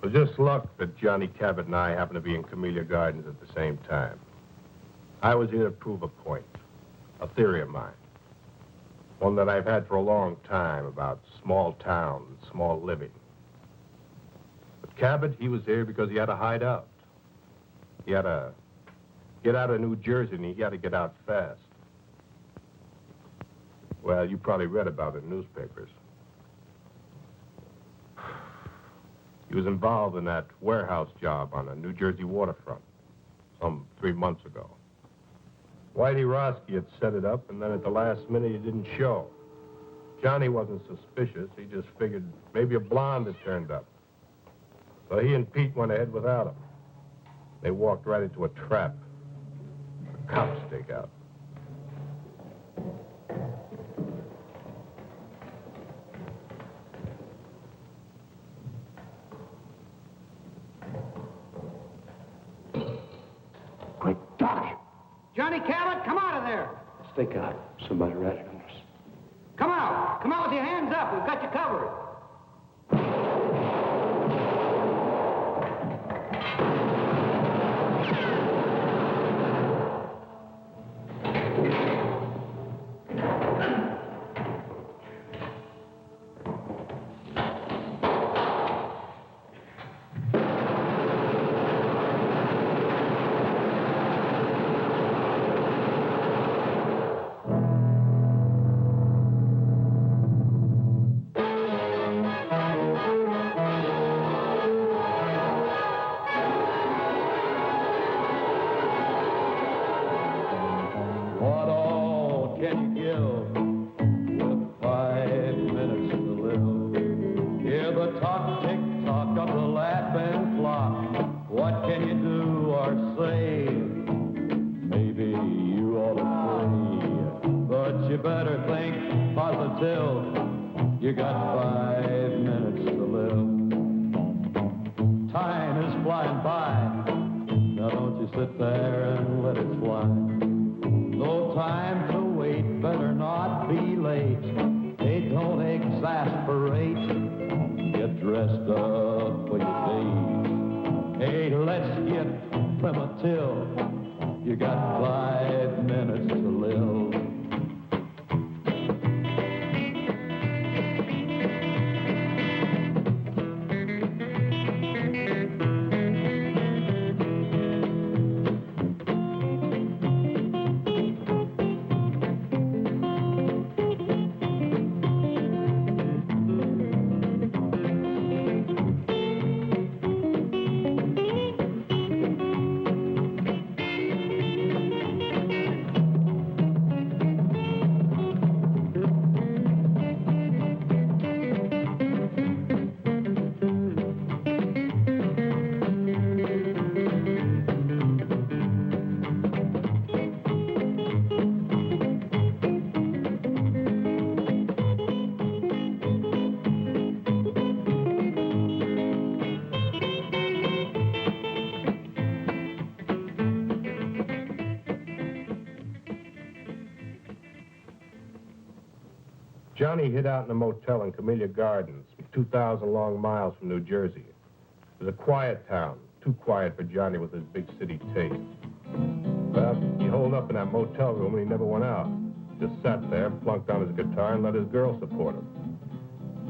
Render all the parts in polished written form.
It was just luck that Johnny Cabot and I happened to be in Camellia Gardens at the same time. I was here to prove a point, a theory of mine. One that I've had for a long time about small towns and small living. But Cabot, he was here because he had to hide out. He had to get out of New Jersey, and he had to get out fast. Well, you probably read about it in newspapers. He was involved in that warehouse job on the New Jersey waterfront some 3 months ago. Whitey Roski had set it up, and then at the last minute, he didn't show. Johnny wasn't suspicious. He just figured maybe a blonde had turned up. So he and Pete went ahead without him. They walked right into a trap. A cop stakeout. Quick, Doc! Johnny Cabot, come out of there! Stake out. Somebody ratted on us. Come out! Come out with your hands up. We've got you covered. You got 5 minutes to live. Time is flying by. Now don't you sit there and let it fly. No time to wait, better not be late. Hey, don't exasperate. Get dressed up for your date. Hey, let's get primitive. You got 5 minutes to live. Johnny hid out in a motel in Camellia Gardens, 2,000 long miles from New Jersey. It was a quiet town, too quiet for Johnny with his big city taste. Well, he holed up in that motel room and he never went out. Just sat there, plunked on his guitar, and let his girl support him.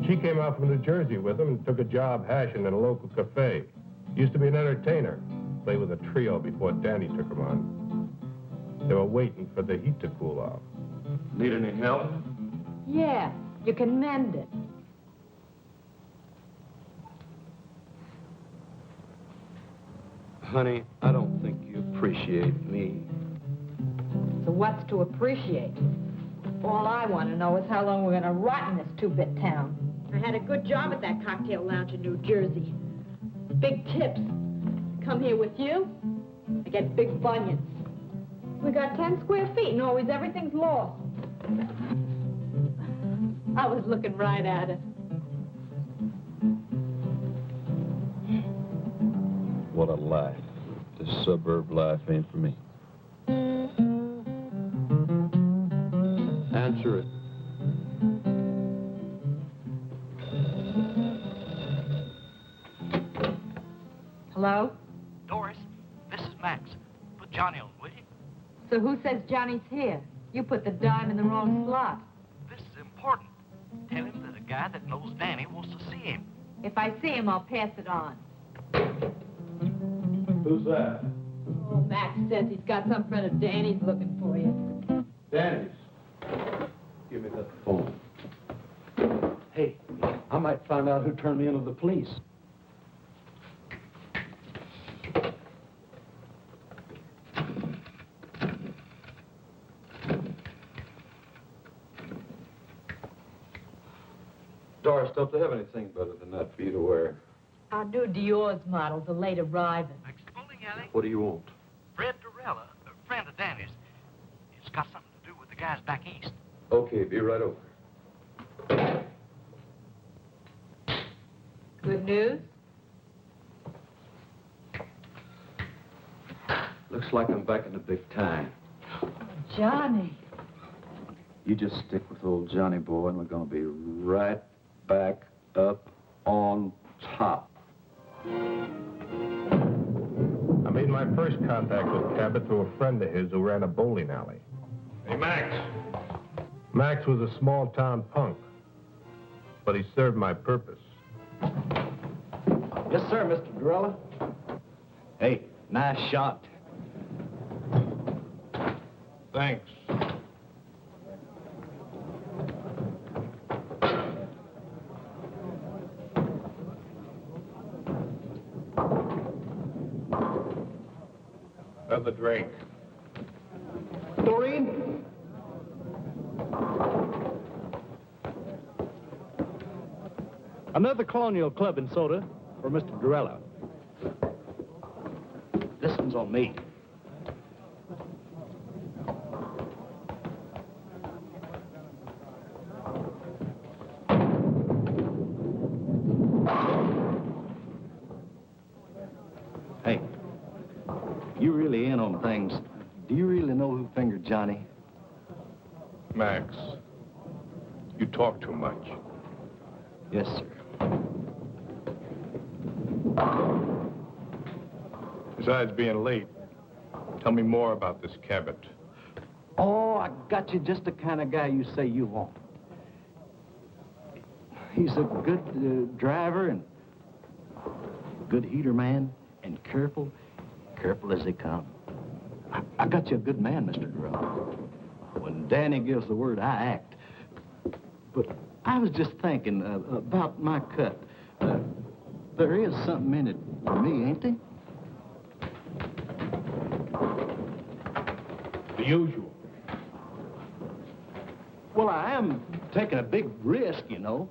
She came out from New Jersey with him and took a job hashing at a local cafe. Used to be an entertainer. Played with a trio before Danny took him on. They were waiting for the heat to cool off. Need any help? Yeah, you can mend it. Honey, I don't think you appreciate me. So what's to appreciate? All I want to know is how long we're going to rot in this two-bit town. I had a good job at that cocktail lounge in New Jersey. Big tips. Come here with you, I get big bunions. We got 10 square feet and always everything's lost. I was looking right at it. What a life. This suburb life ain't for me. Answer it. Hello? Doris, this is Max. Put Johnny on, will you? So who says Johnny's here? You put the dime in the wrong slot. This is important. Tell him that a guy that knows Danny wants to see him. If I see him, I'll pass it on. Who's that? Oh, Max says he's got some friend of Danny's looking for you. Danny's. Give me that phone. Hey, I might find out who turned me into the police. Doris, don't they have anything better than that for you to wear? Our new Dior's models are late arriving. Max bowling alley. What do you want? Fred Durella, a friend of Danny's. It's got something to do with the guys back east. Okay, be right over. Good news? Looks like I'm back in the big time. Johnny. You just stick with old Johnny boy, and we're gonna be right back up on top. I made my first contact with Cabot through a friend of his who ran a bowling alley. Hey, Max. Max was a small-town punk, but he served my purpose. Yes, sir, Mr. Durella. Hey, nice shot. Thanks. Another drink. Doreen? Another Colonial Club and soda for Mr. Durella. This one's on me. Hey, you really in on things. Do you really know who fingered Johnny? Max, you talk too much. Yes, sir. Besides being late, tell me more about this Cabot. Oh, I got you just the kind of guy you say you want. He's a good driver and good heater man and careful as they come. I got you a good man, Mr. Durrell. When Danny gives the word, I act. But I was just thinking about my cut. There is something in it for me, ain't there? The usual. Well, I am taking a big risk, you know.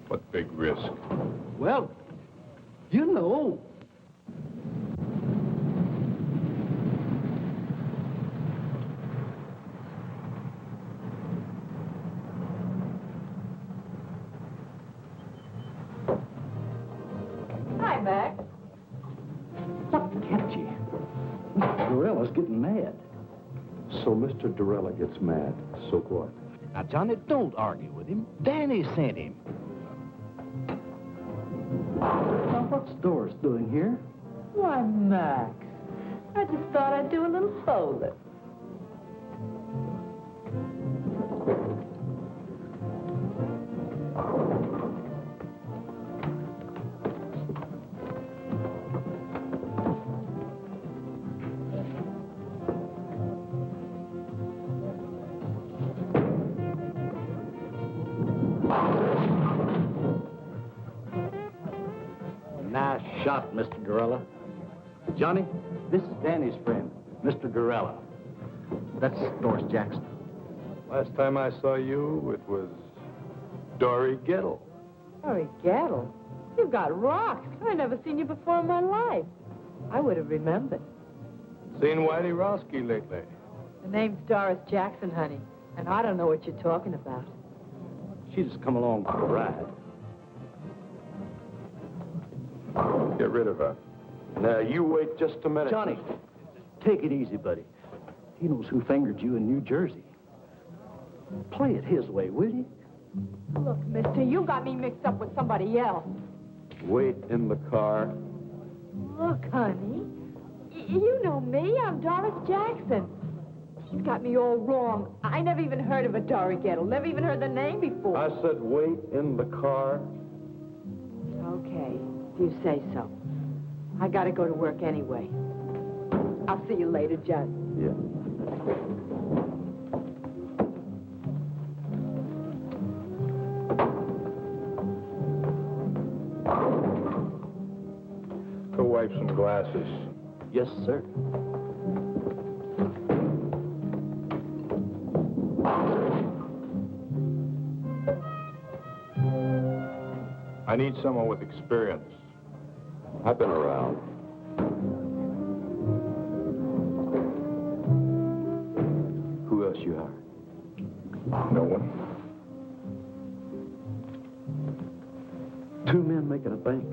What big risk? Well, you know. Hi, Max. What kept you? Mr. Durella's getting mad. So Mr. Durella gets mad. So what? Now, Johnny, don't argue with him. Danny sent him. Now, what's Doris doing here? Why, Max, I just thought I'd do a little bowling. Nice shot, Mr. Durella. Johnny, this is Danny's friend, Mr. Durella. That's Doris Jackson. Last time I saw you, it was Dory Gettle. Harry Gattle, you've got rocks. I never seen you before in my life. I would have remembered. Seen Whitey Rosky lately? The name's Doris Jackson, honey, and I don't know what you're talking about. She just come along for a ride. Get rid of her. Now, you wait just a minute. Johnny, take it easy, buddy. He knows who fingered you in New Jersey. Play it his way, will you? Look, mister, you got me mixed up with somebody else. Wait in the car. Look, honey, you know me. I'm Doris Jackson. He's got me all wrong. I never even heard of a Dory Gettle. Never even heard the name before. I said wait in the car. Okay, if you say so. I gotta go to work anyway. I'll see you later, Judd. Yeah. Go wipe some glasses. Yes, sir. I need someone with experience. I've been around. Who else you hired? No one. 2 men making a bank.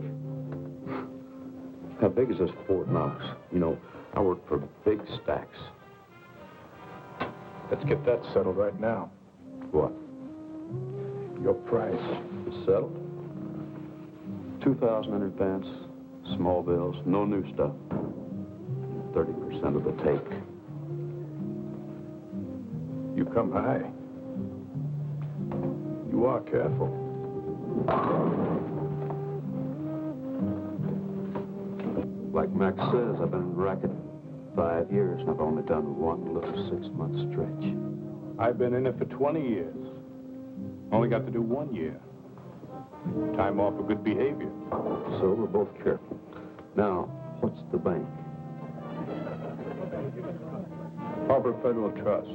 How big is this Fort Knox? You know, I work for big stacks. Let's get that settled right now. What? Your price. It's settled. 2,000 in advance, small bills, no new stuff. 30% of the take. You come high. You are careful. Like Max says, I've been in racket 5 years, and I've only done one little 6-month stretch. I've been in it for 20 years. Only got to do 1 year. Time off for good behavior. So we're both careful. Now, what's the bank? Harbor Federal Trust.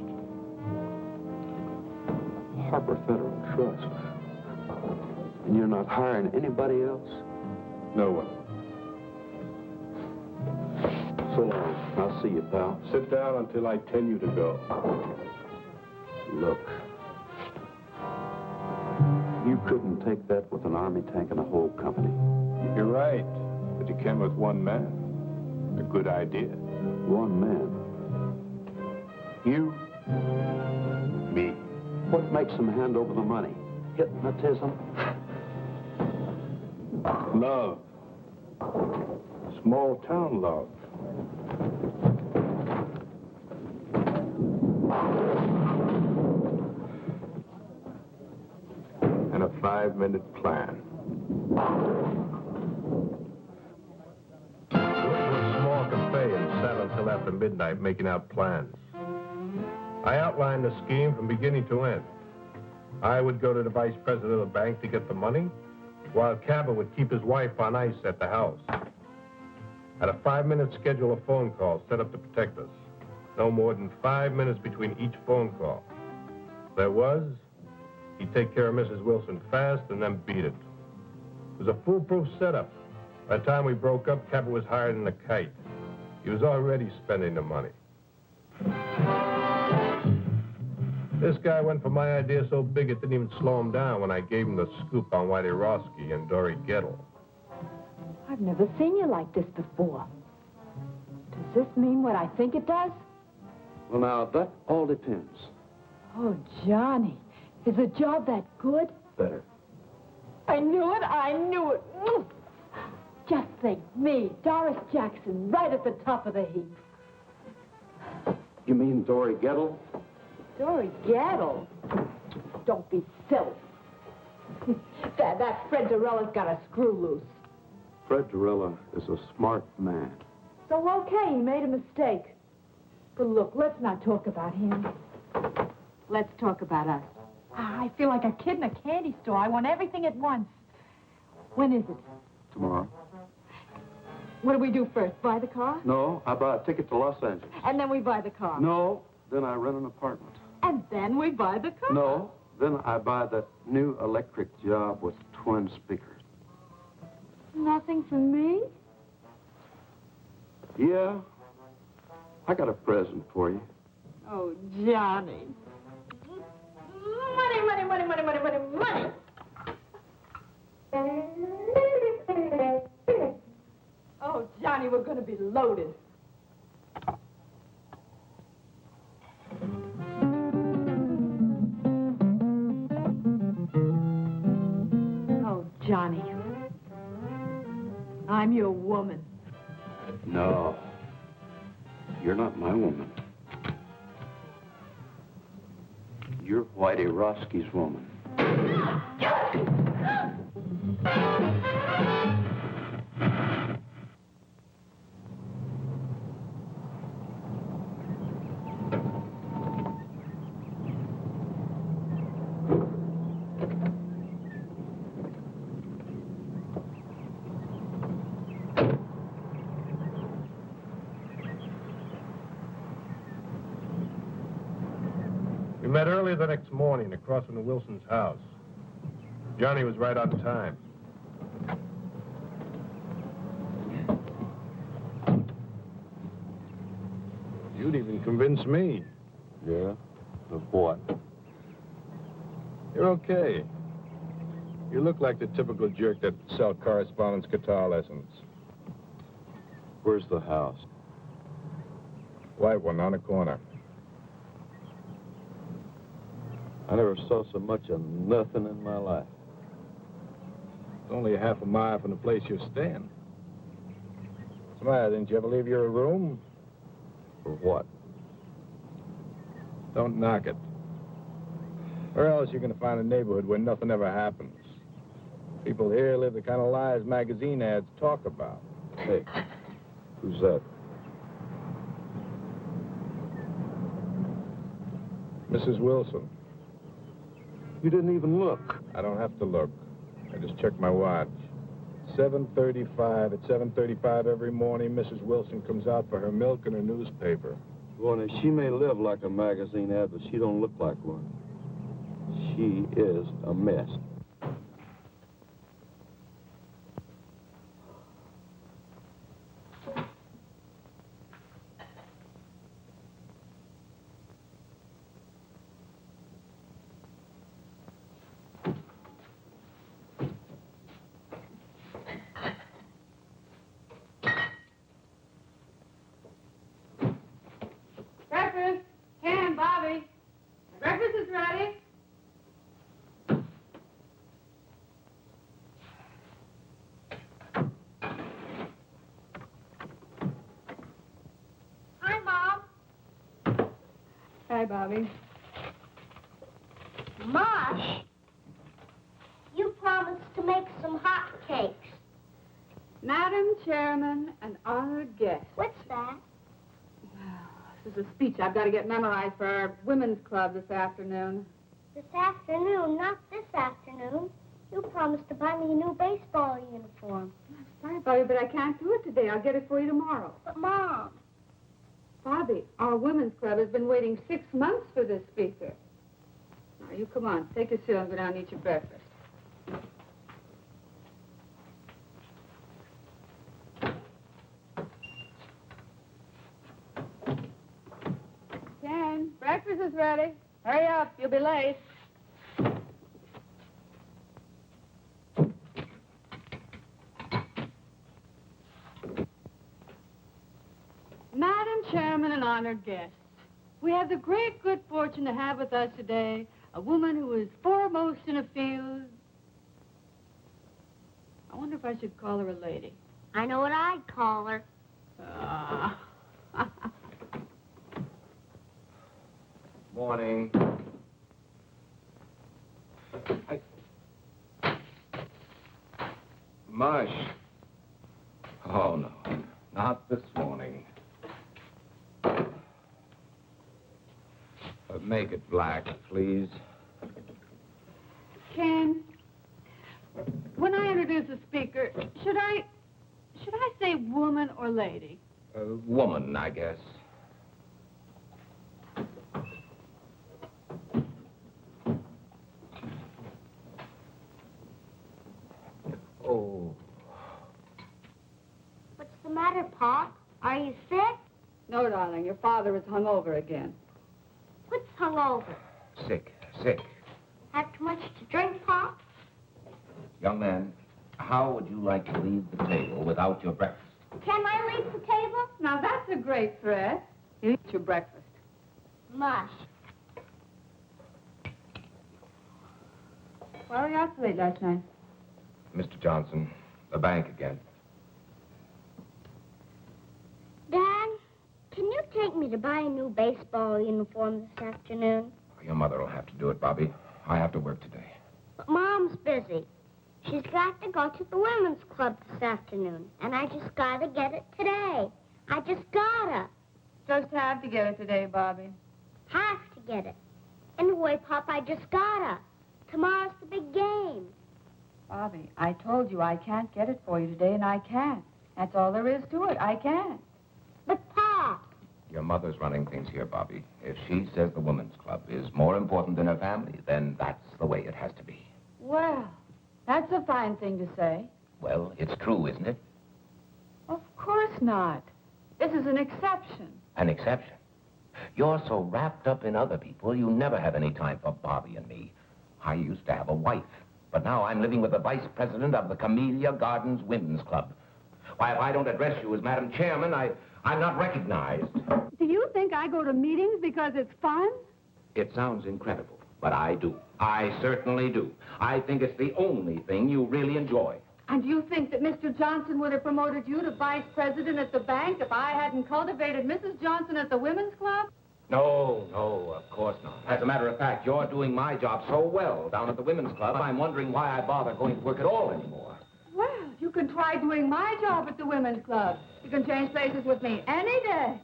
Harbor Federal Trust. And you're not hiring anybody else? No one. So long. I'll see you, pal. Sit down until I tell you to go. Look. You couldn't take that with an army tank and a whole company. You're right. But you can with one man. A good idea. One man. You. Me. What makes them hand over the money? Hypnotism? Love. Small town love. And a 5-minute plan. We went to a small cafe and sat until after midnight making out plans. I outlined the scheme from beginning to end. I would go to the vice president of the bank to get the money, while Cabot would keep his wife on ice at the house. Had a 5-minute schedule of phone calls set up to protect us. No more than 5 minutes between each phone call. There was, he'd take care of Mrs. Wilson fast and then beat it. It was a foolproof setup. By the time we broke up, Cabot was higher than a kite. He was already spending the money. This guy went for my idea so big it didn't even slow him down when I gave him the scoop on Whitey Roski and Dory Gettle. I've never seen you like this before. Does this mean what I think it does? Well, now, that all depends. Oh, Johnny, is the job that good? Better. I knew it, I knew it. Just think, me, Doris Jackson, right at the top of the heap. You mean Dory Gettle? Dory Gettle? Don't be silly. that Fred Dorella's got a screw loose. Fred Dorella is a smart man. So, okay, he made a mistake. But look, let's not talk about him. Let's talk about us. I feel like a kid in a candy store. I want everything at once. When is it? Tomorrow. What do we do first? Buy the car? No, I buy a ticket to Los Angeles. And then we buy the car? No, then I rent an apartment. And then we buy the car? No, then I buy that new electric job with twin speakers. Nothing for me? Yeah, I got a present for you. Oh, Johnny. Money, money, money, money, money, money, money. Oh, Johnny, we're going to be loaded. Oh, Johnny. I'm your woman. No. You're not my woman. You're Whitey Roski's woman. We met early the next morning across from the Wilson's house. Johnny was right on time. You'd even convince me. Yeah? Of what? You're okay. You look like the typical jerk that sell correspondence guitar lessons. Where's the house? White one on the corner. I never saw so much of nothing in my life. It's only a half a mile from the place you're staying. What's the matter? Didn't you ever leave your room? For what? Don't knock it. Where else are you going to find a neighborhood where nothing ever happens? People here live the kind of lives magazine ads talk about. Hey, who's that? Mrs. Wilson. You didn't even look. I don't have to look. I just checked my watch. 7:35. At 7:35 every morning, Mrs. Wilson comes out for her milk and her newspaper. Well, now, she may live like a magazine ad, but she don't look like one. She is a mess. Breakfast. Ken, Bobby. Breakfast is ready. Hi, Mom. Hi, Bobby. Mosh, you promised to make some hot cakes. Madam Chairman and honored guests. What's that? This is a speech I've got to get memorized for our women's club this afternoon. This afternoon, not this afternoon. You promised to buy me a new baseball uniform. Sorry, Bobby, but I can't do it today. I'll get it for you tomorrow. But, Mom, Bobby, our women's club has been waiting 6 months for this speaker. Now, you come on. Take your cereal and go down and eat your breakfast. Ken, breakfast is ready. Hurry up. You'll be late. Madam Chairman and honored guests, we have the great good fortune to have with us today a woman who is foremost in a field. I wonder if I should call her a lady. I know what I'd call her. Morning. Mush. Oh, no. Not this morning. Make it black, please. Ken, when I introduce a speaker, should I say woman or lady? Woman, I guess. Oh. What's the matter, Pop? Are you sick? No, darling, your father is hungover again. What's hungover? Sick. Have too much to drink, Pop? Young man, how would you like to leave the table without your breakfast? Can I leave the table? Now, that's a great threat. You eat your breakfast. Mush. Why were you out so late last night? Mr. Johnson, the bank again. me to buy a new baseball uniform this afternoon? Your mother will have to do it, Bobby. I have to work today. But Mom's busy. She's got to go to the women's club this afternoon, and I just gotta get it today. I just gotta. Just have to get it today, Bobby. Have to get it. Anyway, Pop, I just gotta. Tomorrow's the big game. Bobby, I told you I can't get it for you today, and I can't. That's all there is to it. I can't. But, Pop, Your mother's running things here, Bobby. If she says the women's club is more important than her family, then that's the way it has to be. Well, that's a fine thing to say. Well, it's true, isn't it? Of course not. This is an exception. An exception. You're so wrapped up in other people, you never have any time for Bobby and me. I used to have a wife, but now I'm living with the vice president of the Camellia Gardens Women's Club. Why, if I don't address you as Madam Chairman, I'm not recognized. Do you think I go to meetings because it's fun? It sounds incredible, but I do. I certainly do. I think it's the only thing you really enjoy. And do you think that Mr. Johnson would have promoted you to vice president at the bank if I hadn't cultivated Mrs. Johnson at the women's club? No, of course not. As a matter of fact, you're doing my job so well down at the women's club, I'm wondering why I bother going to work at all anymore. Well, you can try doing my job at the women's club. You can change places with me any day.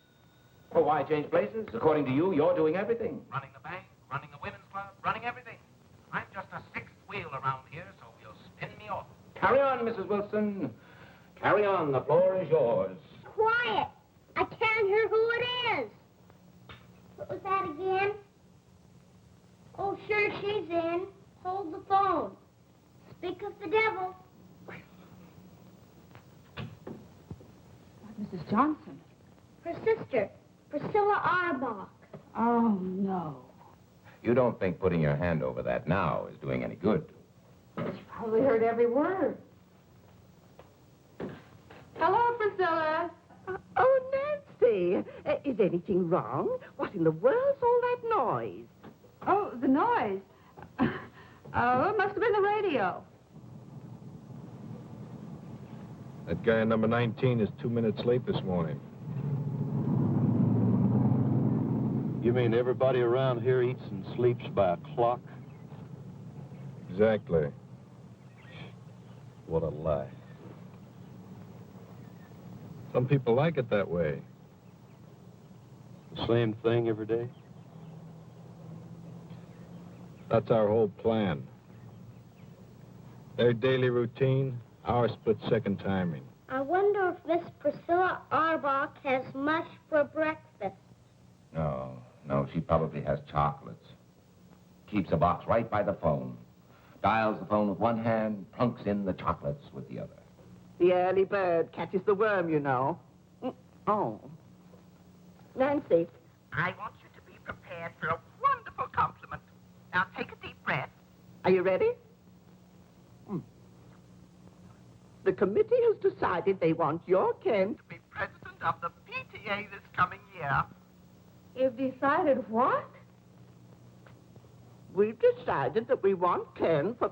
Well, why change places? According to you, you're doing everything. Running the bank, running the women's club, running everything. I'm just a sixth wheel around here, so you'll spin me off. Carry on, Mrs. Wilson. Carry on. The floor is yours. quiet. I can't hear who it is. What was that again? Oh, sure, she's in. Hold the phone. Speak of the devil. Mrs. Johnson. Her sister, Priscilla Arbach. Oh, no. You don't think putting your hand over that now is doing any good? She probably heard every word. Hello, Priscilla. Oh, Nancy, is anything wrong? What in the world's all that noise? Oh, the noise. Oh, it must have been the radio. That guy number 19 is 2 minutes late this morning. You mean everybody around here eats and sleeps by a clock? Exactly. What a lie. Some people like it that way. The same thing every day? That's our whole plan. Their daily routine, our split-second timing. I wonder if Miss Priscilla Arbach has mush for breakfast. No, she probably has chocolates. Keeps a box right by the phone. Dials the phone with one hand, plunks in the chocolates with the other. The early bird catches the worm, you know. Oh. Nancy. I want you to be prepared for a wonderful compliment. Now, take a deep breath. Are you ready? The committee has decided they want your Ken To be president of the PTA this coming year. You've decided what? We've decided that we want Ken for...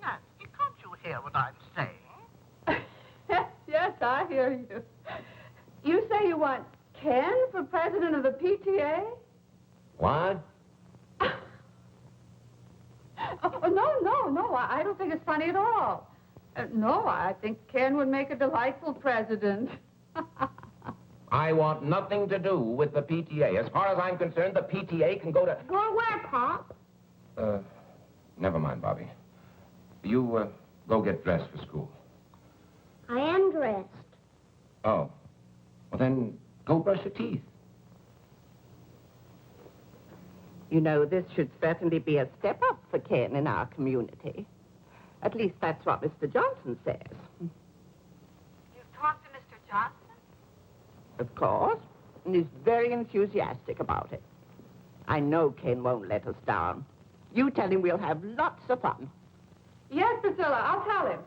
Nancy, can't you hear what I'm saying? Yes, I hear you. You say you want Ken for president of the PTA? What? Oh, no. I don't think it's funny at all. No, I think Ken would make a delightful president. I want nothing to do with the PTA. As far as I'm concerned, the PTA can go to... Go where, Pop? Never mind, Bobby. You, go get dressed for school. I am dressed. Oh. Well, then, go brush your teeth. You know, this should certainly be a step up for Ken in our community. At least that's what Mr. Johnson says. You've talked to Mr. Johnson? Of course, and he's very enthusiastic about it. I know Ken won't let us down. You tell him we'll have lots of fun. Yes, Priscilla, I'll tell him.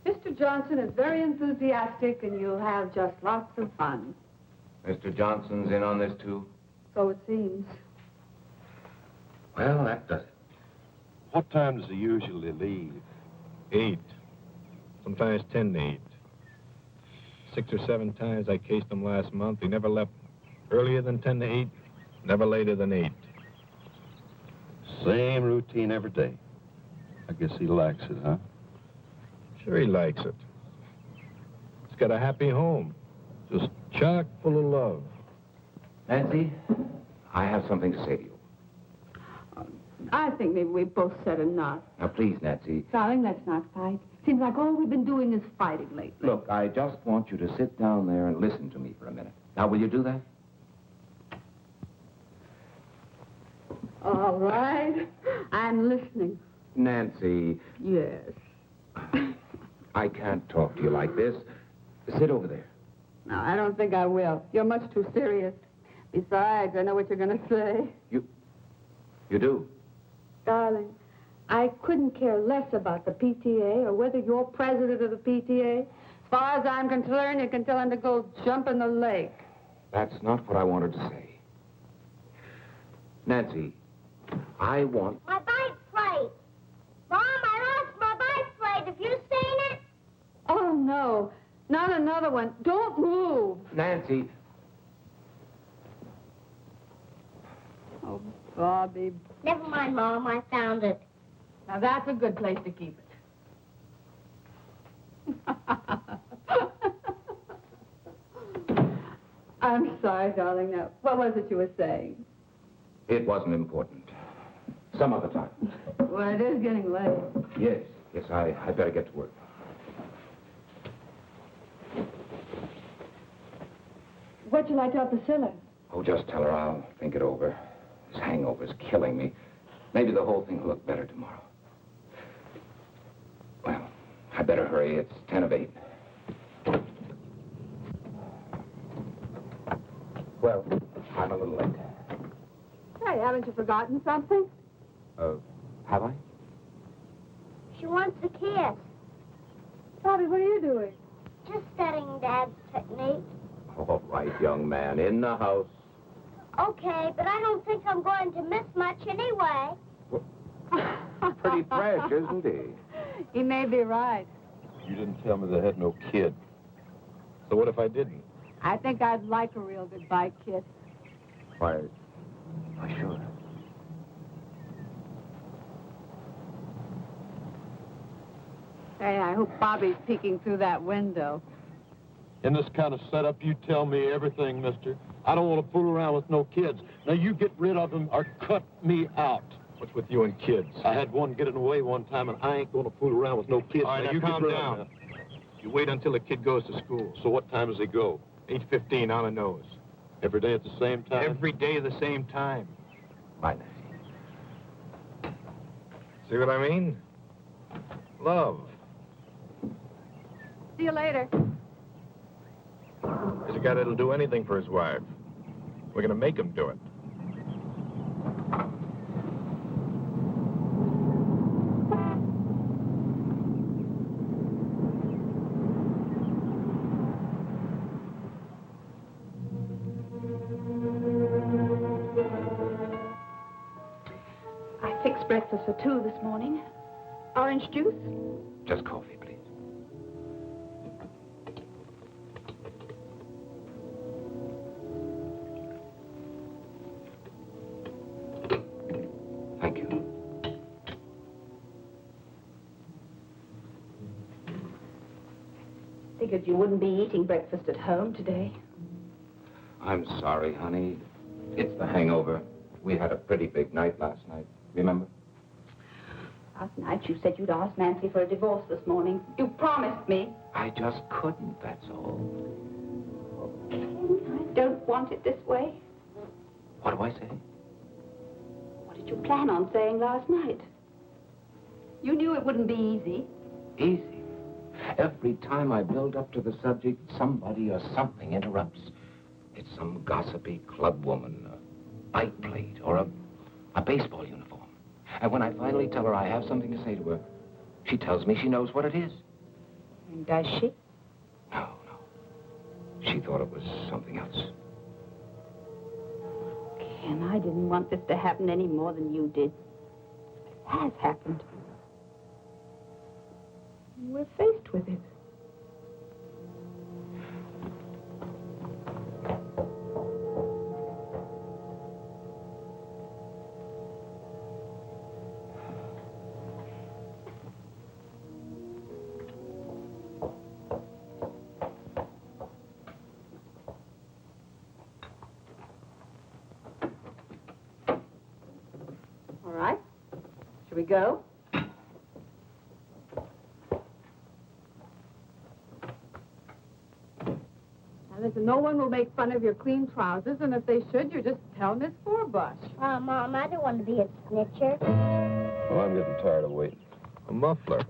Mr. Johnson is very enthusiastic, and you'll have just lots of fun. Mr. Johnson's in on this, too? So it seems. Well, that does it. What time does he usually leave? 8. Sometimes 10 to 8. 6 or 7 times I cased him last month. He never left earlier than 10 to 8, never later than 8. Same routine every day. I guess he likes it, huh? Sure he likes it. He's got a happy home, just chock full of love. Nancy, I have something to say to you. I think maybe we've both said enough. Now, please, Nancy. Darling, let's not fight. Seems like all we've been doing is fighting lately. Look, I just want you to sit down there and listen to me for a minute. Now, will you do that? All right. I'm listening. Nancy. Yes. I can't talk to you like this. Sit over there. No, I don't think I will. You're much too serious. Besides, I know what you're going to say. You do? Darling, I couldn't care less about the PTA or whether you're president of the PTA. As far as I'm concerned, you can tell him to go jump in the lake. That's not what I wanted to say. Nancy, I want... My bike plate. Mom, I lost my bike plate. Have you seen it? Oh, no. Not another one. Don't move. Nancy. Oh, Bobby. Never mind, Mom. I found it. Now, that's a good place to keep it. I'm sorry, darling. Now, what was it you were saying? It wasn't important. Some other time. Well, it is getting late. Yes, I better get to work. What'd you like to tell Priscilla? Oh, just tell her I'll think it over. This hangover's killing me. Maybe the whole thing will look better tomorrow. Well, I better hurry. It's 10 of 8. Well, I'm a little late. Hey, haven't you forgotten something? Have I? She wants a kiss. Bobby, what are you doing? Just studying Dad's technique. All right, young man, in the house. Okay, but I don't think I'm going to miss much anyway. Pretty fresh, isn't he? He may be right. You didn't tell me they had no kid. So what if I didn't? I think I'd like a real goodbye kiss. Why, sure. Hey, I hope Bobby's peeking through that window. In this kind of setup, you tell me everything, mister. I don't want to fool around with no kids. Now, you get rid of them or cut me out. What's with you and kids? I had one getting away one time, and I ain't going to fool around with no kids. All right, now you calm get rid down. of them. You wait until the kid goes to school. So what time does he go? 8:15 on the nose. Every day at the same time? Every day at the same time. Bye, Nancy. See what I mean? Love. See you later. There's a guy that'll do anything for his wife. We're gonna make him do it. I fixed breakfast for 2 this morning. Orange juice? Just coffee, please. Thank you. Figured you wouldn't be eating breakfast at home today. I'm sorry, honey. It's the hangover. We had a pretty big night last night. Remember? Last night you said you'd ask Nancy for a divorce this morning. You promised me. I just couldn't, that's all. I don't want it this way. What do I say? What did you plan on saying last night? You knew it wouldn't be easy. Easy. Every time I build up to the subject, somebody or something interrupts. It's some gossipy club woman, a bike plate, or a baseball uniform. And when I finally tell her I have something to say to her, she tells me she knows what it is. Does she? No. She thought it was something else. Ken, I didn't want this to happen any more than you did. It has happened. We're faced with it. Shall we go? Now, listen, no one will make fun of your clean trousers, and if they should, you just tell Miss Forbush. Oh, Mom, I don't want to be a snitcher. Well, I'm getting tired of waiting. A muffler.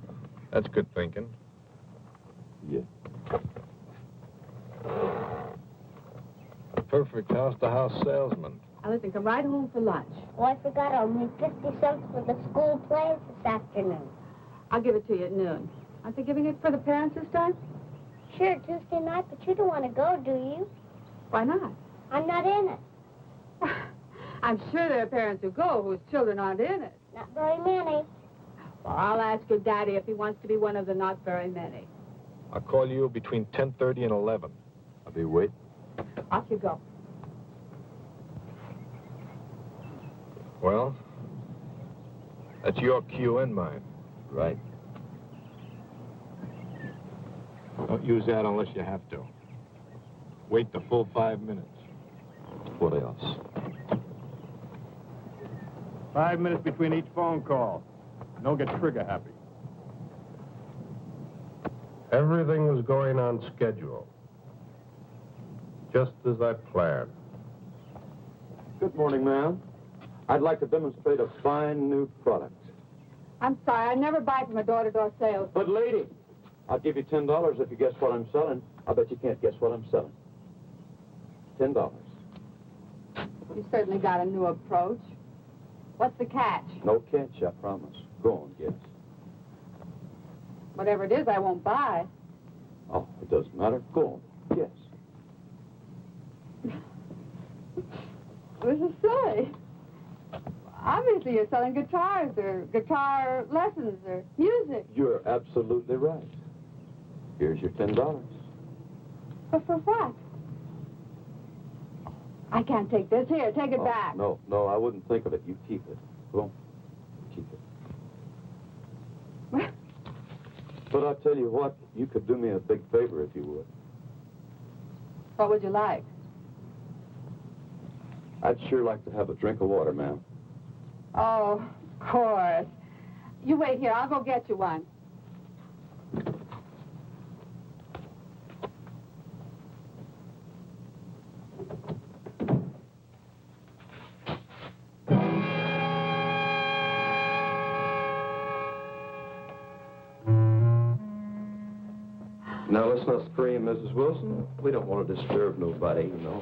That's good thinking. Yeah. A perfect house-to-house salesman. Now, listen, come right home for lunch. Oh, I forgot I'll need 50 cents for the school plays this afternoon. I'll give it to you at noon. Aren't they giving it for the parents this time? Sure, Tuesday night, but you don't want to go, do you? Why not? I'm not in it. I'm sure there are parents who go whose children aren't in it. Not very many. Well, I'll ask your daddy if he wants to be one of the not very many. I'll call you between 10:30 and 11. I'll be waiting. Off you go. Well, that's your cue and mine. Right. Don't use that unless you have to. Wait the full 5 minutes. What else? 5 minutes between each phone call. Don't get trigger happy. Everything was going on schedule. Just as I planned. Good morning, ma'am. I'd like to demonstrate a fine new product. I'm sorry, I never buy from a door-to-door sales. But, lady, I'll give you $10 if you guess what I'm selling. I bet you can't guess what I'm selling. $10. You certainly got a new approach. What's the catch? No catch, I promise. Go on, guess. Whatever it is, I won't buy. Oh, it doesn't matter. Go on, guess. This is silly. Obviously, you're selling guitars or guitar lessons or music. You're absolutely right. Here's your $10. But for what? I can't take this. Here, take it back. No, I wouldn't think of it. You keep it. Go on. Keep it. But I'll tell you what, you could do me a big favor if you would. What would you like? I'd sure like to have a drink of water, ma'am. Oh, of course. You wait here. I'll go get you one. Now, let's not scream, Mrs. Wilson. We don't want to disturb nobody, you know.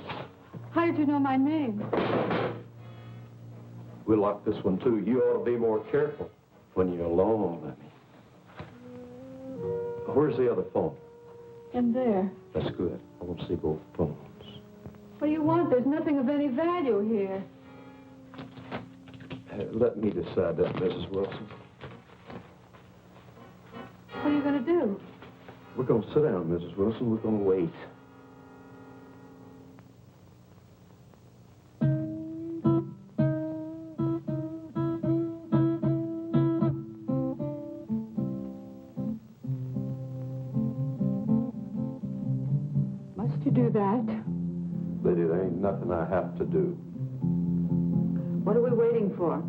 How did you know my name? We locked this one, too. You ought to be more careful when you're alone, I mean. Where's the other phone? In there. That's good. I want to see both phones. What do you want? There's nothing of any value here. Let me decide that, Mrs. Wilson. What are you going to do? We're going to sit down, Mrs. Wilson. We're going to wait. Must you do that? Lady, there ain't nothing I have to do. What are we waiting for?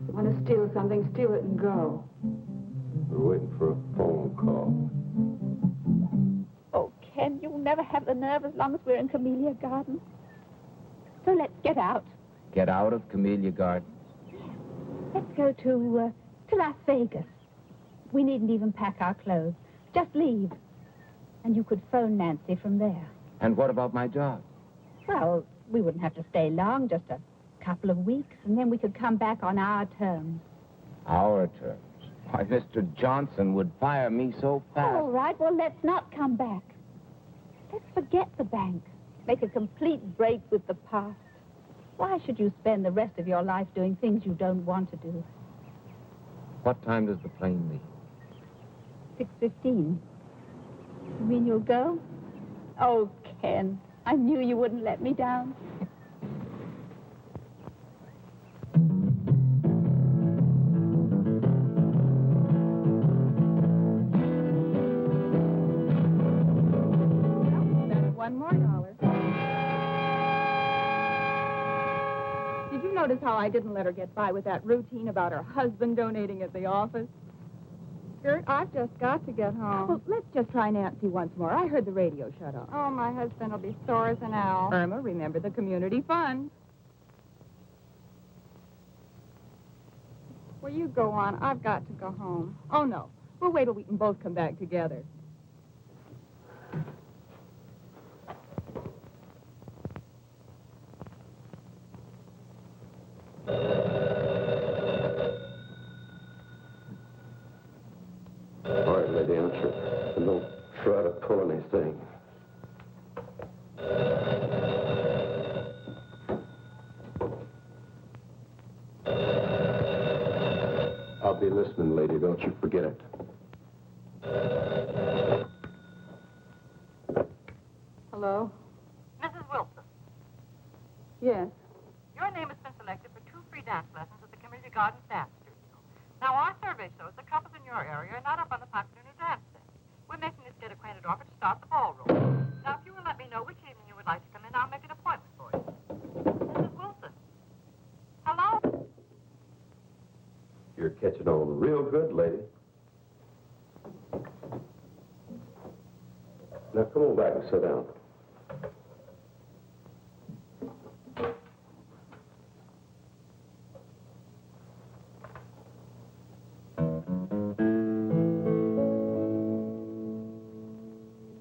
You want to steal something, steal it and go. We're waiting for a phone call. Oh, Ken, you'll never have the nerve as long as we're in Camellia Gardens. So let's get out. Get out of Camellia Gardens. Let's go to Las Vegas. We needn't even pack our clothes. Just leave. And you could phone Nancy from there. And what about my job? Well, we wouldn't have to stay long, just a couple of weeks, and then we could come back on our terms. Our terms? Why, Mr. Johnson would fire me so fast. All right, well, let's not come back. Let's forget the bank. Make a complete break with the past. Why should you spend the rest of your life doing things you don't want to do? What time does the plane leave? 6:15. You mean you'll go? Oh, Ken, I knew you wouldn't let me down. $1 more. Did you know notice how I didn't let her get by with that routine about her husband donating at the office? Gert, I've just got to get home. Well, let's just try Nancy once more. I heard the radio shut off. Oh, my husband will be sore as an owl. Irma, remember the community fund. Well, you go on. I've got to go home. Oh, no. We'll wait till we can both come back together. All right, lady, answer. And don't try to pull anything. I'll be listening, lady. Don't you forget it. Hello? Mrs. Wilson, Yes. your name has been selected for 2 free dance lessons at the Community Gardens Dance Studio. Now, our survey shows the couples in your area are not up on the popular new dance thing. We're making this get acquainted offer to start the ballroom. Now, if you will let me know which evening you would like to come in, I'll make an appointment for you. Mrs. Wilson. Hello? You're catching on real good, lady. Now, come on back and sit down.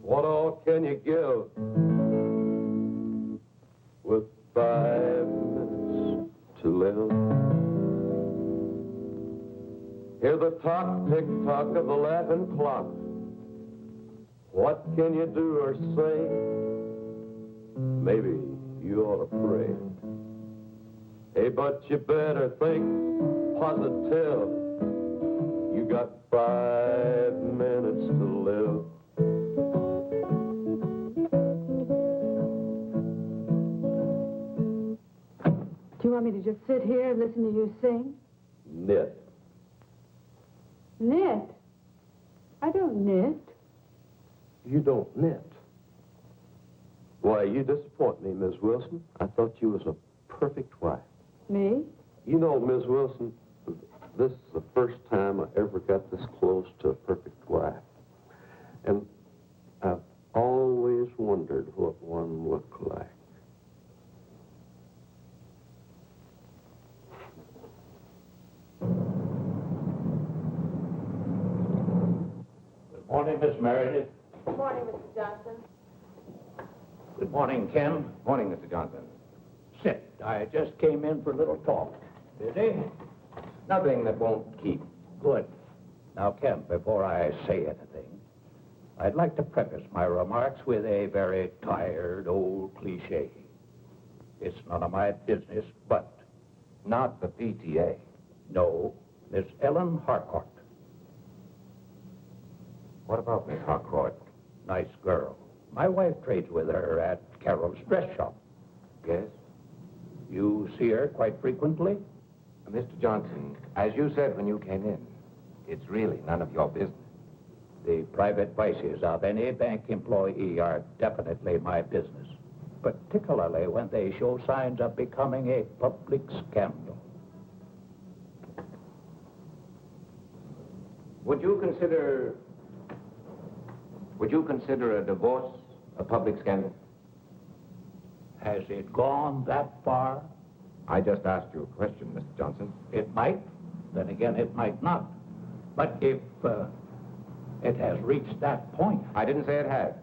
What all can you give with 5 minutes to live? Hear the talk, tick-tock of the laughing clock. What can you do or say? Maybe you ought to pray. Hey, but you better think positive. You got 5 minutes to live. Do you want me to just sit here and listen to you sing? Knit. Knit? I don't knit. You don't knit. Why, you disappoint me, Miss Wilson. I thought you was a perfect wife. Me? You know, Miss Wilson, this is the first time I ever got this close to a perfect wife. And I've always wondered what one looked like. Good morning, Miss Meredith. Good morning, Mr. Johnson. Good morning, Ken. Morning, Mr. Johnson. Sit. I just came in for a little talk. Busy? Nothing that won't keep. Good. Now, Ken, before I say anything, I'd like to preface my remarks with a very tired old cliche. It's none of my business, but... Not the PTA. No, Miss Ellen Harcourt. What about Miss Harcourt? Nice girl. My wife trades with her at Carol's dress shop. Yes? You see her quite frequently? Mr. Johnson, as you said when you came in, it's really none of your business. The private vices of any bank employee are definitely my business, particularly when they show signs of becoming a public scandal. Would you consider a divorce a public scandal? Has it gone that far? I just asked you a question, Mr. Johnson. It might. Then again, it might not. But if it has reached that point... I didn't say it had.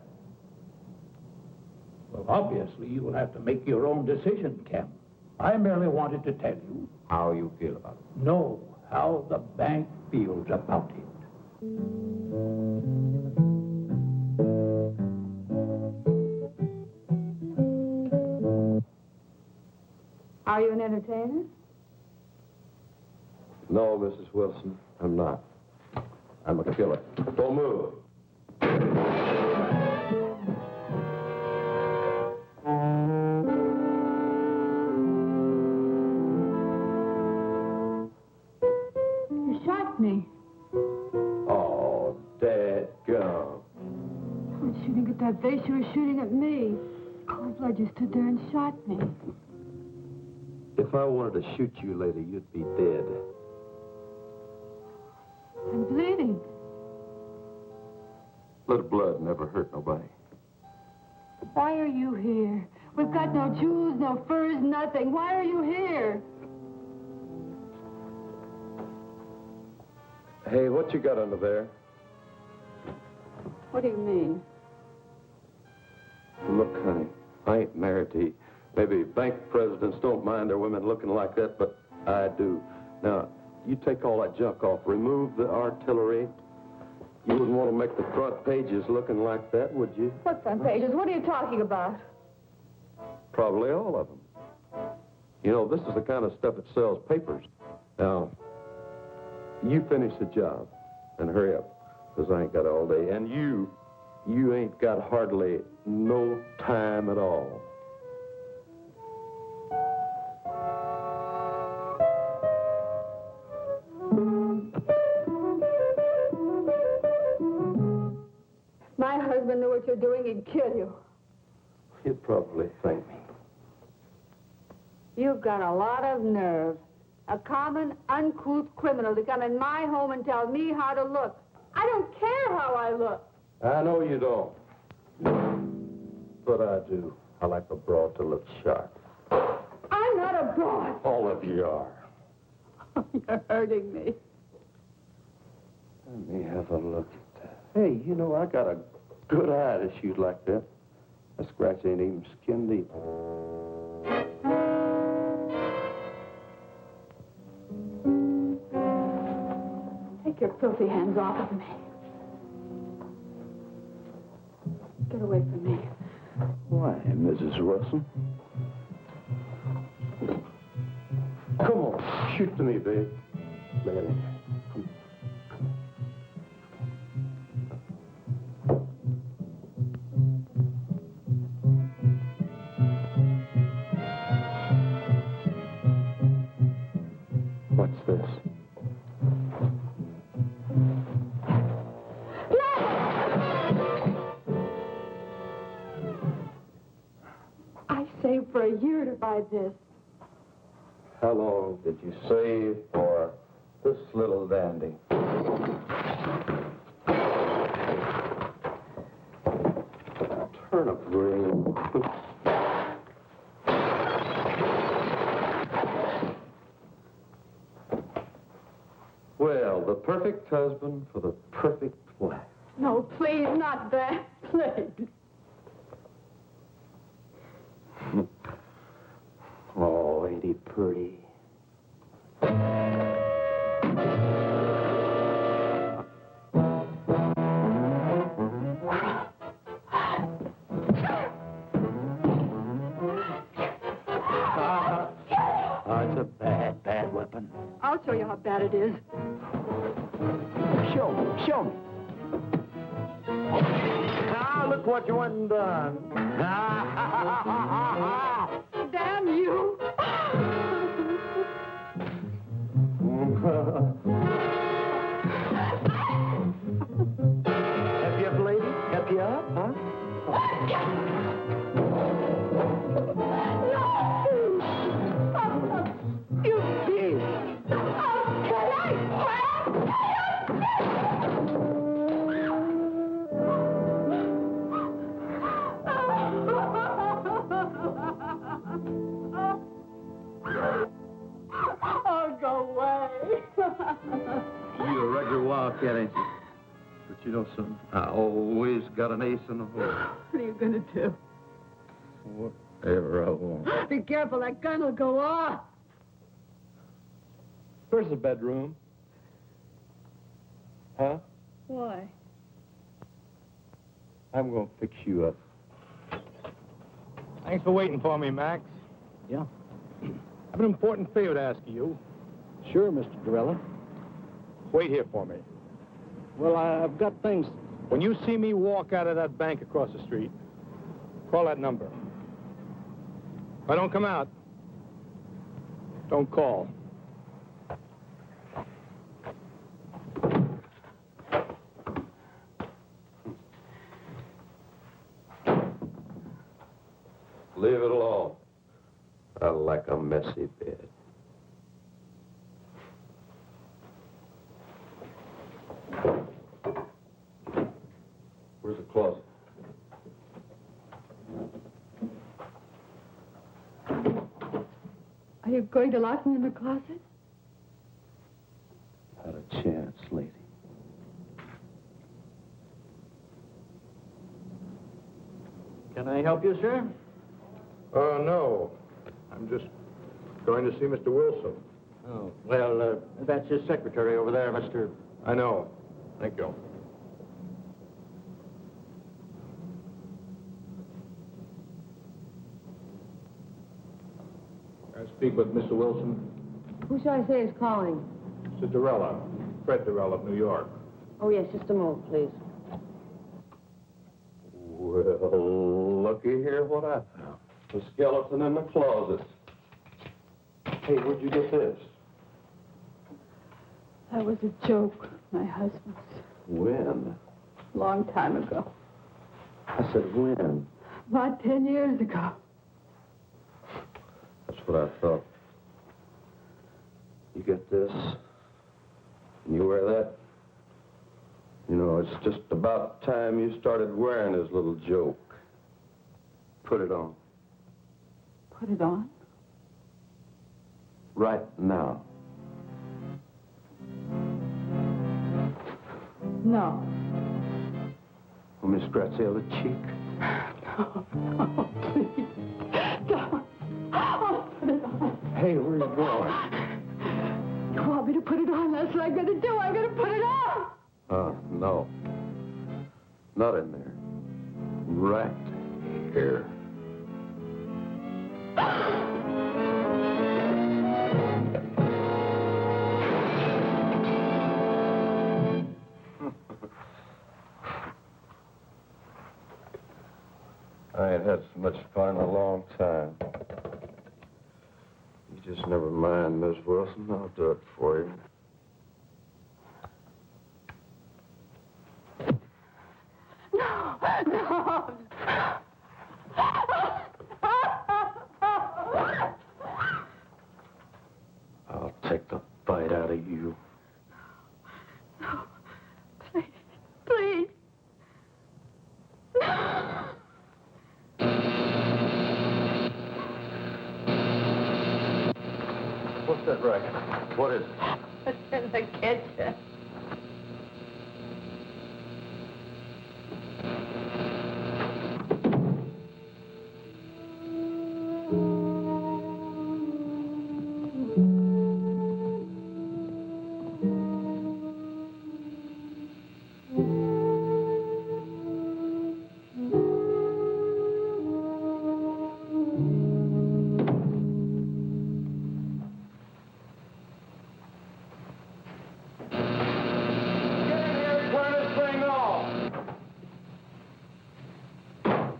Well, obviously, you will have to make your own decision, Ken. I merely wanted to tell you... How you feel about it. No, how the bank feels about it. Are you an entertainer? No, Mrs. Wilson, I'm not. I'm a killer. Don't move. You shot me. Oh, dadgum. I was shooting at that vase. You were shooting at me. Cold blood, you stood there and shot me. If I wanted to shoot you, lady, you'd be dead. I'm bleeding. Little blood never hurt nobody. Why are you here? We've got no jewels, no furs, nothing. Why are you here? Hey, what you got under there? What do you mean? Look, honey, I ain't married to you. Maybe bank presidents don't mind their women looking like that, but I do. Now, you take all that junk off. Remove the artillery. You wouldn't want to make the front pages looking like that, would you? What front pages? What are you talking about? Probably all of them. You know, this is the kind of stuff that sells papers. Now, you finish the job and hurry up, because I ain't got all day. And you ain't got hardly no time at all. My husband knew what you're doing, he'd kill you. You'd probably thank me. You've got a lot of nerve. A common, uncouth criminal to come in my home and tell me how to look. I don't care how I look. I know you don't. But I do. I like a broad to look sharp. I'm not a broad. All of you are. You're hurting me. Let me have a look at that. Hey, you know, I got a good eye to shoot like that. That scratch ain't even skin deep. Take your filthy hands off of me. Get away from me. Why, Mrs. Wilson? Come on, shoot to me, babe. Lay it in. Come. What's this? I saved for a year to buy this. How long did you save for this little dandy? Turnip green. Well, the perfect husband for the perfect wife. No, please, not that. Please. Oh, ain't he pretty? It's a bad, bad weapon. I'll show you how bad it is. Show me, show me. Now, look what you went and done. Damn you! Help you up, lady? Help you up, huh? You beast! Oh, go away. You a regular wildcat, ain't you? But you know something? I always got an ace in the hole. What are you going to do? Whatever I want. Be careful, that gun will go off. Where's the bedroom? Huh? Why? I'm going to fix you up. Thanks for waiting for me, Max. Yeah. I have an important favor to ask of you. Sure, Mr. Gorilla. Wait here for me. Well, I've got things. When you see me walk out of that bank across the street, call that number. If I don't come out, don't call. Leave it alone. I like a messy bed. Where's the closet? Are you going to lock me in the closet? Not a chance, lady. Can I help you, sir? No. I'm just going to see Mr. Wilson. Oh, well, that's his secretary over there, Mr. I know. Thank you. I speak with Mr. Wilson. Who shall I say is calling? Mr. Durella. Fred Durella of New York. Oh, yes, just a moment, please. Well, looky here what I found. The skeleton in the closet. Hey, where'd you get this? That was a joke, my husband's. When? Long time ago. I said when? About 10 years ago. That's what I thought. You get this, and you wear that. You know, it's just about time you started wearing his little joke. Put it on. Put it on? Right now. No. Want me to scratch the other cheek? No, please. Don't. I'll put it on. Hey, where are you going? You want me to put it on? That's what I'm going to do. I'm going to put it on. No. Not in there. Right here. I ain't had so much fun in a long time. You just never mind, Miss Wilson. I'll do it for you. No. I'll take the bite out of you. No. Please. Please. No. What's that racket? What is it? It's in the kitchen.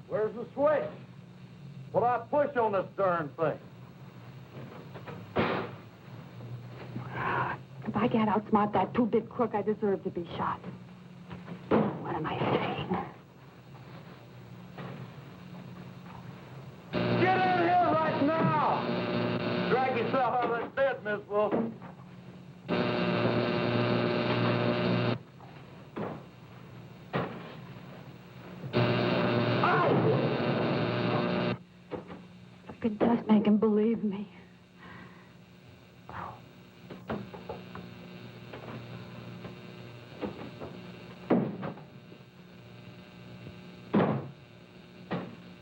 Where's the switch? What do I push on this darn thing? If I can't outsmart that two-bit crook, I deserve to be shot. What am I saying? Get in here right now! Drag yourself out of that bed, Miss Wilson. If I could just make him believe me.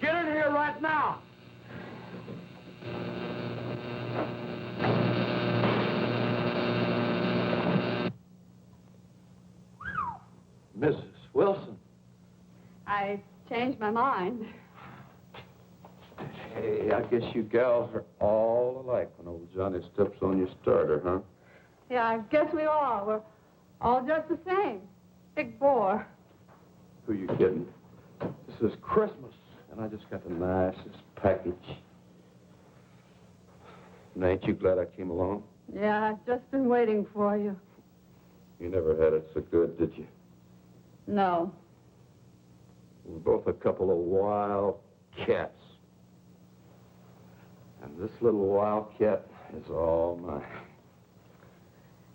Get in here right now! Mrs. Wilson. I changed my mind. Hey, I guess you gals are all alike when old Johnny steps on your starter, huh? Yeah, I guess we all. We're all just the same. Big bore. Who you kidding? This is Christmas, and I just got the nicest package. And ain't you glad I came along? Yeah, I've just been waiting for you. You never had it so good, did you? No. We're both a couple of wild cats. And this little wildcat is all mine.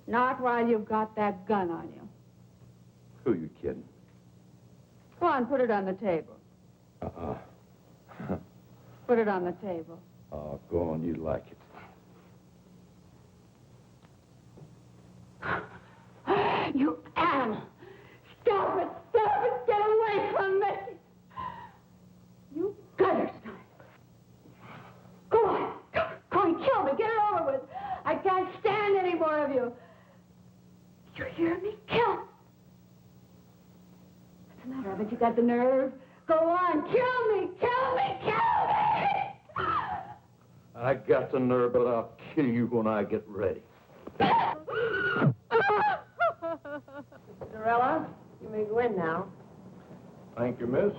Not while you've got that gun on you. Who you kidding? Go on, put it on the table. Put it on the table. Oh, go on, you like it. You animal! Stop it! Stop it! Get away from me! You gutter snipe! Go on! Go on, kill me! Get it over with! I can't stand any more of you! You hear me? Kill! What's the matter? Haven't you got the nerve? Go on! Kill me! Kill me! Kill me! I got the nerve, but I'll kill you when I get ready. Cinderella, you may go in now. Thank you, miss.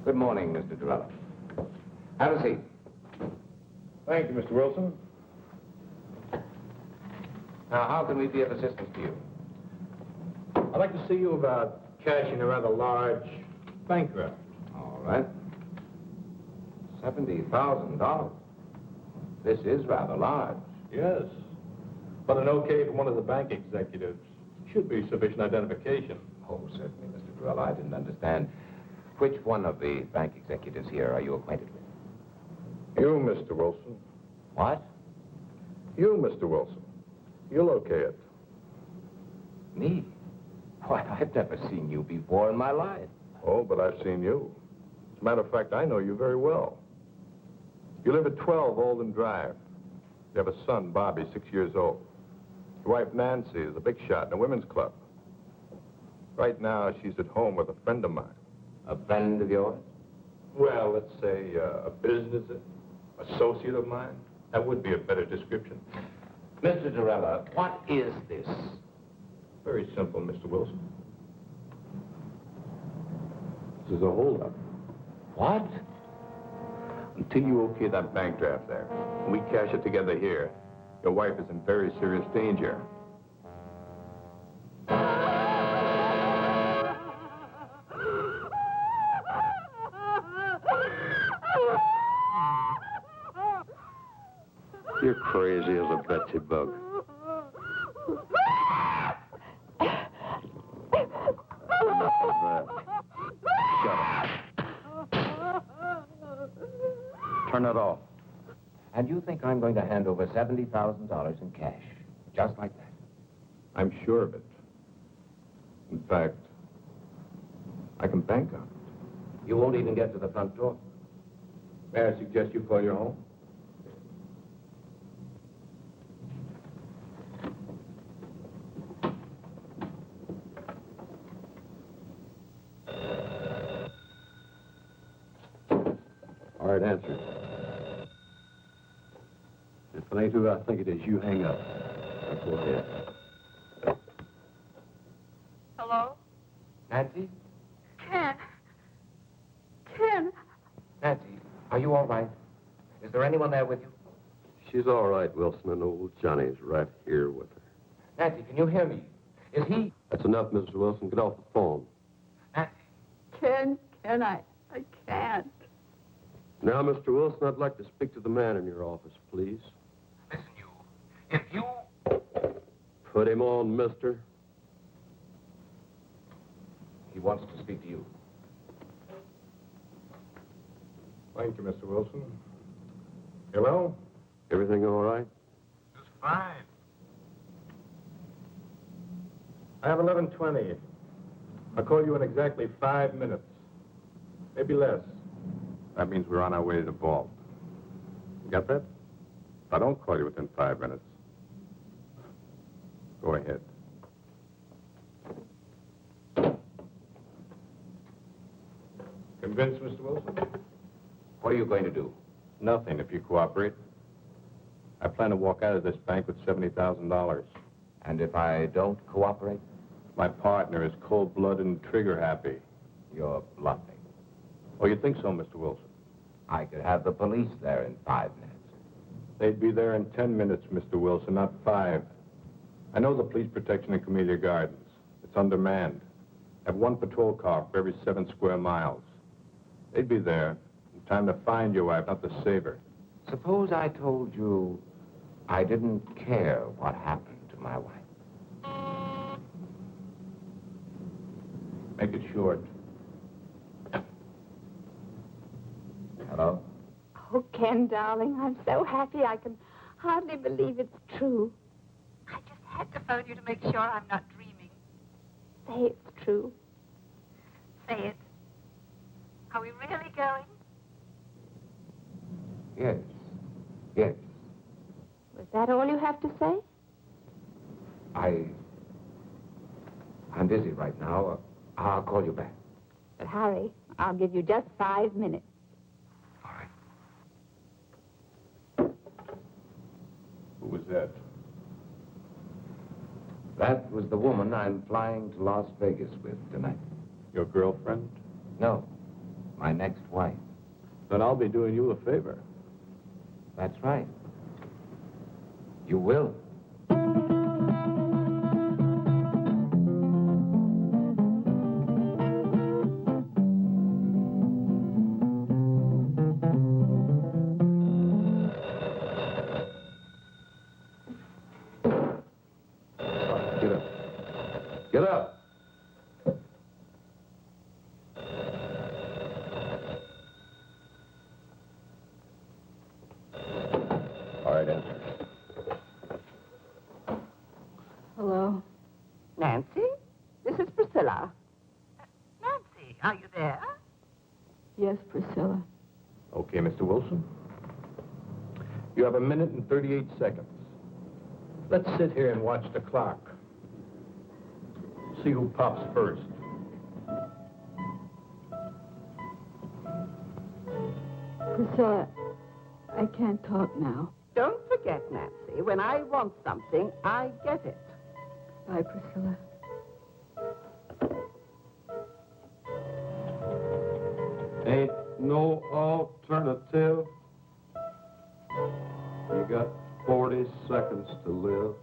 Good morning, Mr. Durella. Have a seat. Thank you, Mr. Wilson. Now, how can we be of assistance to you? I'd like to see you about cashing a rather large bank draft. All right. $70,000. This is rather large. Yes. But an okay from one of the bank executives should be sufficient identification. Oh, certainly, Mr. Durella. I didn't understand. Which one of the bank executives here are you acquainted with? You, Mr. Wilson. What? You, Mr. Wilson. You'll okay it. Me? Why, I've never seen you before in my life. Oh, but I've seen you. As a matter of fact, I know you very well. You live at 12 Olden Drive. You have a son, Bobby, 6 years old. Your wife, Nancy, is a big shot in a women's club. Right now, she's at home with a friend of mine. A friend of yours? Well, let's say a business associate of mine. That would be a better description. Mr. Durella, what is this? Very simple, Mr. Wilson. This is a holdup. What? Until you okay that bank draft there, and we cash it together here, your wife is in very serious danger. You're crazy as a Betsy bug. Enough of that. Shut up. Turn it off. And you think I'm going to hand over $70,000 in cash, just like that? I'm sure of it. In fact, I can bank on it. You won't even get to the front door. May I suggest you call your home? All right, answer. If it ain't who I think it is, you hang up. Now, go ahead. Hello? Nancy? Ken. Ken. Nancy, are you all right? Is there anyone there with you? She's all right, Wilson, and old Johnny's right here with her. Nancy, can you hear me? Is he... That's enough, Mrs. Wilson. Get off the phone. Nancy? Ken, I can't. Now, Mr. Wilson, I'd like to speak to the man in your office, please. Listen, you. If you... Put him on, mister. He wants to speak to you. Thank you, Mr. Wilson. Hello? Everything all right? Just fine. I have 11:20. I'll call you in exactly 5 minutes. Maybe less. That means we're on our way to the vault. You got that? If I don't call you within 5 minutes, go ahead. Convinced, Mr. Wilson? What are you going to do? Nothing, if you cooperate. I plan to walk out of this bank with $70,000. And if I don't cooperate? My partner is cold-blooded and trigger-happy. You're bluffing. Oh, you think so, Mr. Wilson? I could have the police there in 5 minutes. They'd be there in 10 minutes, Mr. Wilson, not 5. I know the police protection in Camellia Gardens. It's undermanned. Have one patrol car for every 7 square miles. They'd be there in time to find your wife, not to save her. Suppose I told you I didn't care what happened to my wife. Make it short. Hello? Oh, Ken, darling, I'm so happy I can hardly believe it's true. I just had to phone you to make sure I'm not dreaming. Say it's true. Say it. Are we really going? Yes. Yes. Was that all you have to say? I'm busy right now. I'll call you back. But hurry. I'll give you just 5 minutes. All right. Who was that? That was the woman I'm flying to Las Vegas with tonight. Your girlfriend? No, my next wife. Then I'll be doing you a favor. That's right. You will. Get up. Get up. All right, answer. Hello? Nancy? This is Priscilla. Nancy, are you there? Yes, Priscilla. Okay, Mr. Wilson. You have 1 minute and 38 seconds. Let's sit here and watch the clock. See who pops first. Priscilla, I can't talk now. Don't forget, Nancy, when I want something, I get it. Bye, Priscilla. Ain't no alternative. You got 40 seconds to live.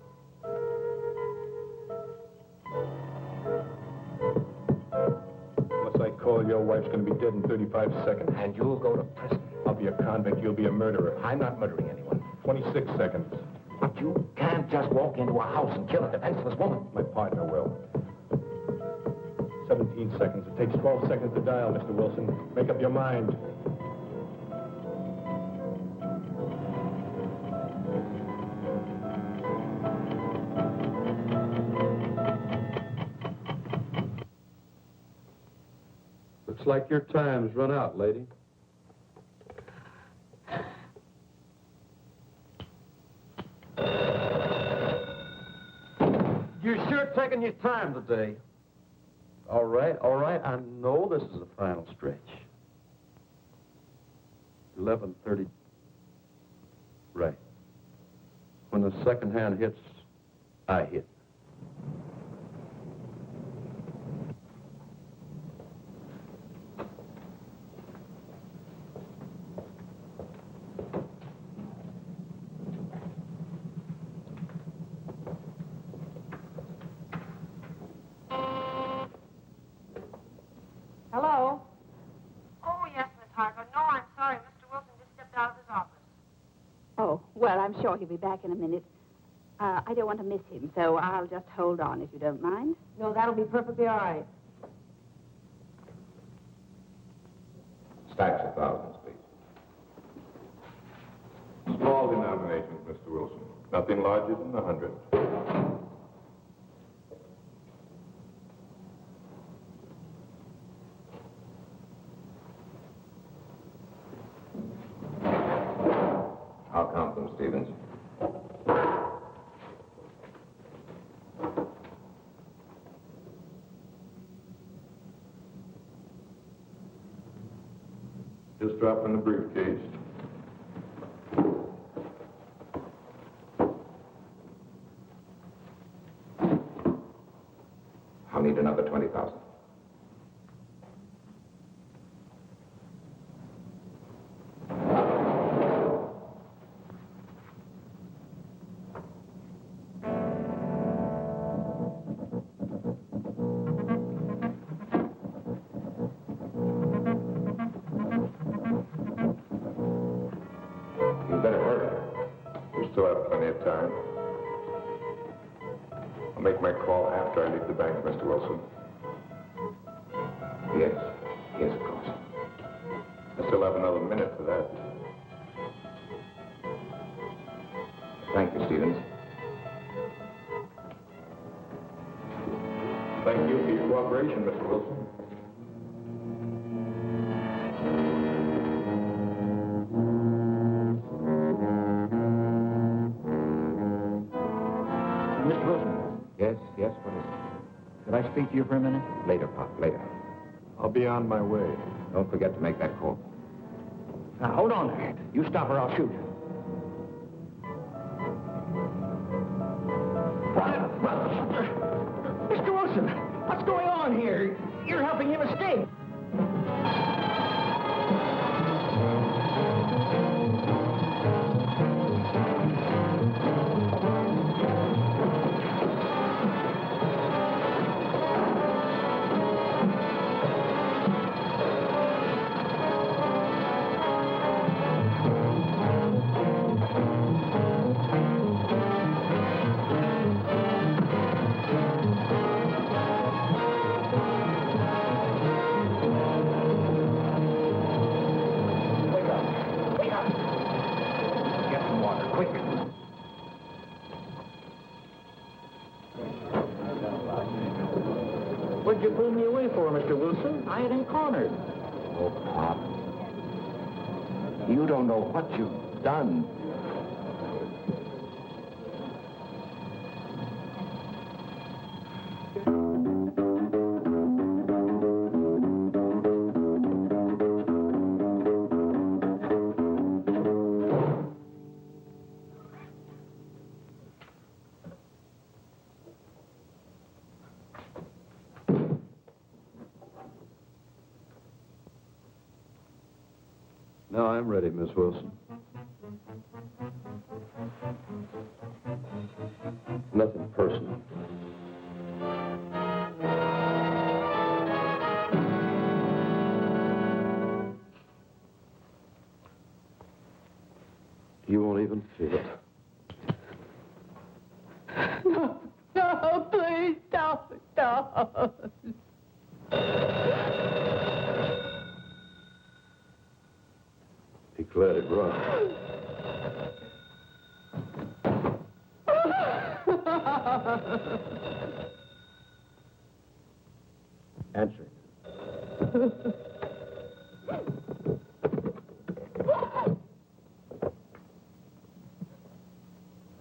Unless I call, your wife's going to be dead in 35 seconds. And you'll go to prison. I'll be a convict. You'll be a murderer. I'm not murdering anyone. 26 seconds. But you can't just walk into a house and kill a defenseless woman. My partner will. 17 seconds. It takes 12 seconds to dial, Mr. Wilson. Make up your mind. Looks like your time's run out, lady. You're sure taking your time today. All right. I know this is the final stretch. 11:30. Right. When the second hand hits, I hit. Hello? Oh, yes, Miss Harker. No, I'm sorry. Mr. Wilson just stepped out of his office. Oh, well, I'm sure he'll be back in a minute. I don't want to miss him, so I'll just hold on if you don't mind. No, that'll be perfectly all right. Stacks of thousands, please. Small denominations, Mr. Wilson. Nothing larger than 100. I'll count them, Stevens. Just drop in the briefcase. I'll need another 20,000. Still have plenty of time. I'll make my call after I leave the bank, Mr. Wilson. Yes, yes, of course. I still have another minute for that. Thank you, Stevens. Thank you for your cooperation, Mr. Wilson. Mr. Wilson, Yes, what is it? could I speak to you for a minute? Later, Pop, later. I'll be on my way. Don't forget to make that call. Now, hold on there. You stop or I'll shoot. Mr. Wilson, what's going on here? You're helping him escape. Get some water, quick. What'd you pull me away for, Mr. Wilson? I had him cornered. Oh, Pop. You don't know what you've done. Now I'm ready, Miss Wilson. Nothing personal. You won't even feel it. No, please don't. He let it run. Answer it.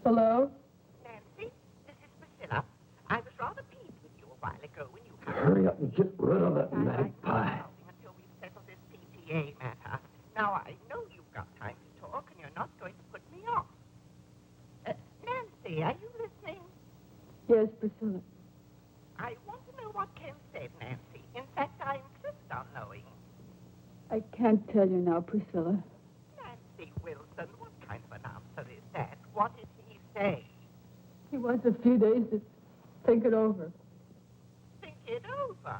Hello? Nancy, this is Priscilla. I was rather peeved with you a while ago when you... Hurry up and get rid of that magpie. Until we've settled this PTA matter. Now, I know you've got time to talk, and you're not going to put me off. Nancy, are you listening? Yes, Priscilla. I want to know what Ken said, Nancy. In fact, I insist on knowing. I can't tell you now, Priscilla. Nancy Wilson, what kind of an answer is that? What did he say? He wants a few days to think it over. Think it over?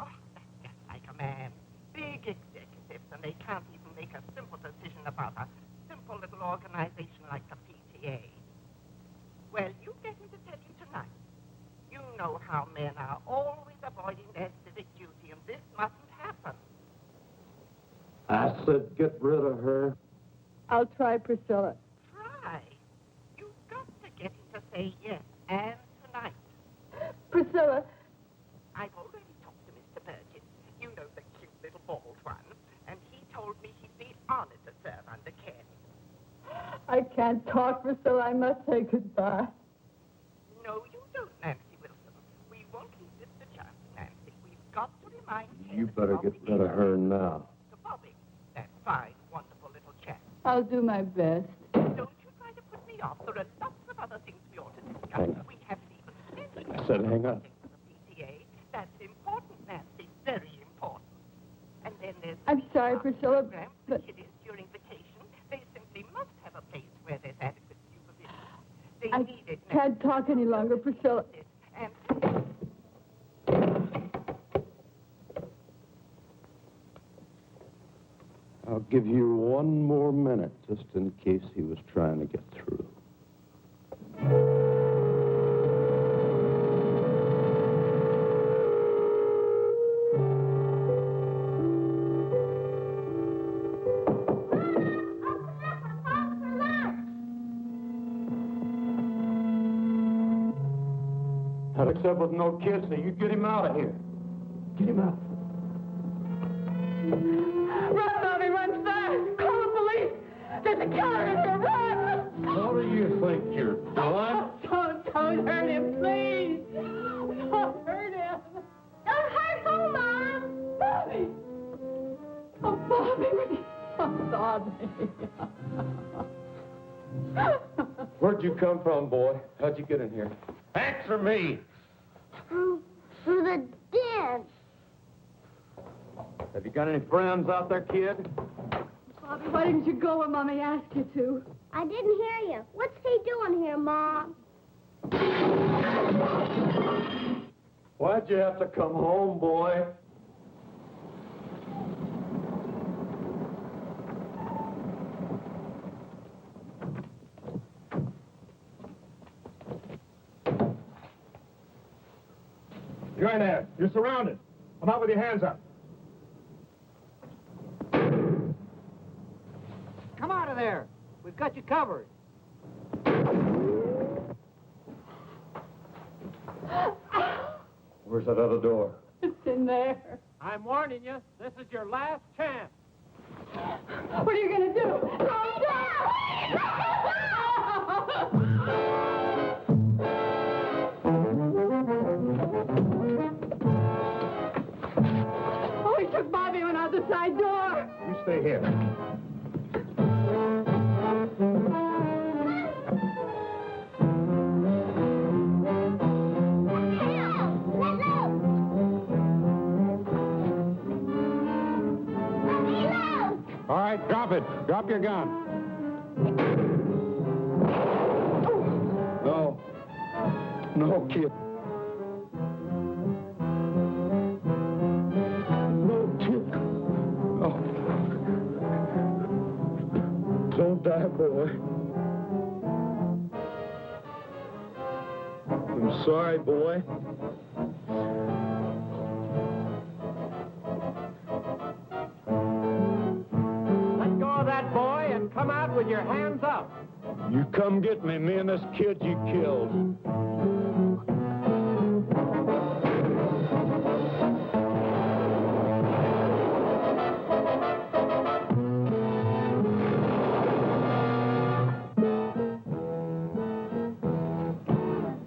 Oh, that's just like a man. Big executives, and they can't even make a simple decision about a simple little organization like the PTA. Well, you get him to tell you tonight. You know how men are always avoiding their civic duty, and this mustn't happen. I said get rid of her. I'll try, Priscilla. Try. You've got to get him to say yes, and tonight. Priscilla, I've already talked to Mr. Burgess. You know, the cute little bald one. And he told me he'd be honored to serve under Ken. I can't talk, Priscilla. I must say goodbye. No, you don't, Nancy Wilson. We won't leave this to chance, Nancy. We've got to remind Ken You that better you're get rid of her now. to Bobby, that fine, wonderful little chap. I'll do my best. Don't you try to put me off. There are lots of other things we ought to discuss. Hang on. We haven't even mentioned I said hang on. the PTA. That's important, Nancy. Very important. And then there's... I'm sorry, Priscilla, program for but kiddies during vacation. They simply must have a place where there's adequate supervision. They I need it, can't talk any longer, Priscilla. And I'll give you one more minute, just in case he was trying to get through. Except with no kids, so you get him out of here. Get him out. Run, Bobby, run fast! Call the police! There's a killer in here, run! What do you think you're doing? Don't hurt him, please! Don't hurt him! Don't hurt who, Mom? Bobby! Oh, Bobby! Oh, Bobby! Where'd you come from, boy? How'd you get in here? Answer me! Through the den. Have you got any friends out there, kid? Bobby, why didn't you go when Mommy asked you to? I didn't hear you. What's he doing here, Mom? Why'd you have to come home, boy? You're in there. You're surrounded. Come out with your hands up. Come out of there. We've got you covered. Where's that other door? It's in there. I'm warning you, this is your last chance. What are you going to do? Throw him Oh, he took Bobby and went out the side door. You stay here. All right, drop it. Drop your gun. No. No, kid. No, kid. No. Don't die, boy. I'm sorry, boy. Let go of that boy and come out with your hands up. You come get me and this kid you killed.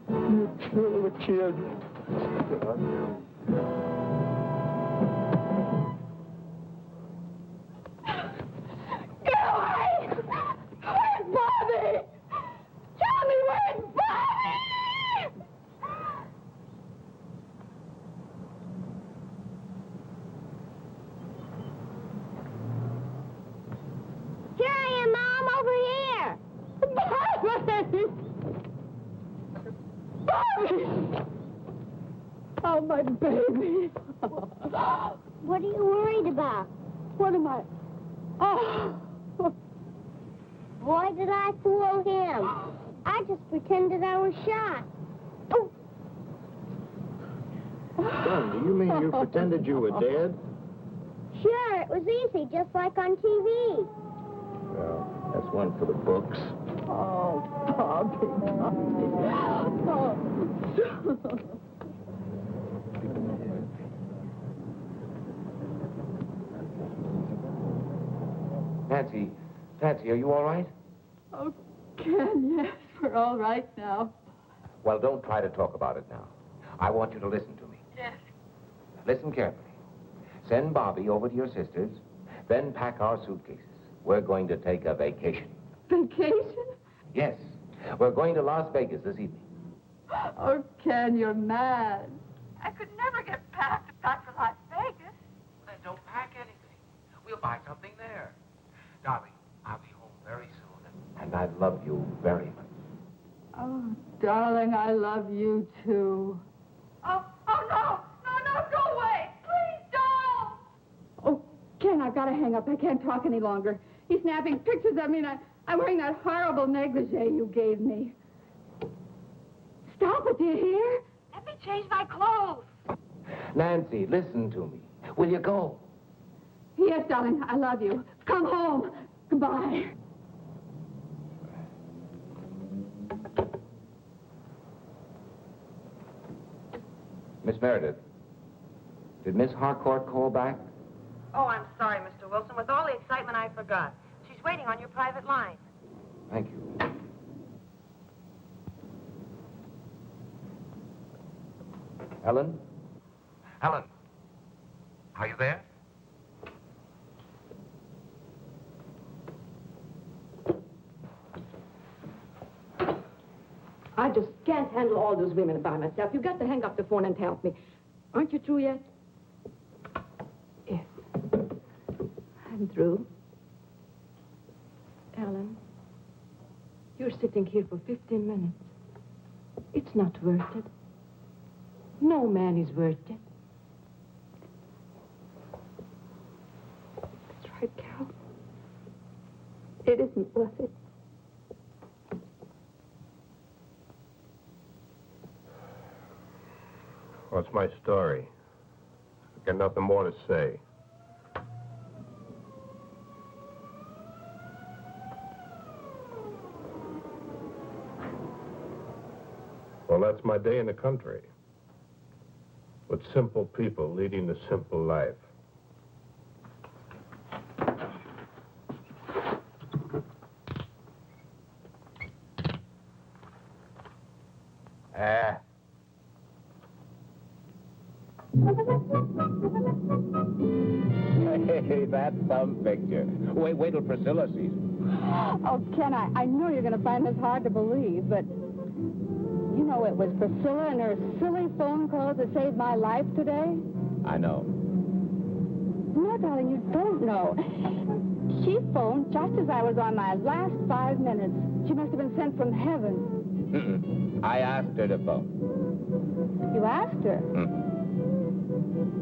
You killed the kid. Get away! Where's Bobby? Tell me where's Bobby! Here I am, Mom, over here. Bobby! Bobby! Oh, my baby. What are you worried about? What am I? Oh! Why did I fool him? I just pretended I was shot. Oh, Son, do you mean you pretended you were dead? sure, it was easy, just like on TV. Well, that's one for the books. Oh, Bobby, Bobby. Oh. Nancy, are you all right? Oh, Ken, yes, we're all right now. Well, don't try to talk about it now. I want you to listen to me. Yes. Listen carefully. Send Bobby over to your sister's, then pack our suitcases. We're going to take a vacation. Vacation? Yes, we're going to Las Vegas this evening. Oh, Ken, you're mad. I could never get back for Las Vegas. Then don't pack anything. We'll buy something there. Darling, I'll be home very soon. And I love you very much. Oh, darling, I love you, too. Oh, no, go away. Please don't. Oh, Ken, I've got to hang up. I can't talk any longer. He's snapping pictures of me, and I'm wearing that horrible negligee you gave me. Stop it, do you hear? Let me change my clothes. Nancy, listen to me. Will you go? Yes, darling, I love you. Come home. Goodbye. Miss Meredith, did Miss Harcourt call back? Oh, I'm sorry, Mr. Wilson. With all the excitement, I forgot. She's waiting on your private line. Thank you. Ellen? Ellen, are you there? I just can't handle all those women by myself. You've got to hang up the phone and help me. Aren't you through yet? Yes. I'm through. Ellen, you're sitting here for 15 minutes. It's not worth it. No man is worth it. That's right, Carol. It isn't worth it. What's my story? I've got nothing more to say. Well, that's my day in the country. With simple people leading the simple life. Hey, that's some picture. Wait till Priscilla sees it. Oh, Ken, I know you're going to find this hard to believe, but you know it was Priscilla and her silly phone calls that saved my life today? I know. No, darling, you don't know. She phoned just as I was on my last 5 minutes. She must have been sent from heaven. Mm-mm. I asked her to phone. You asked her? Did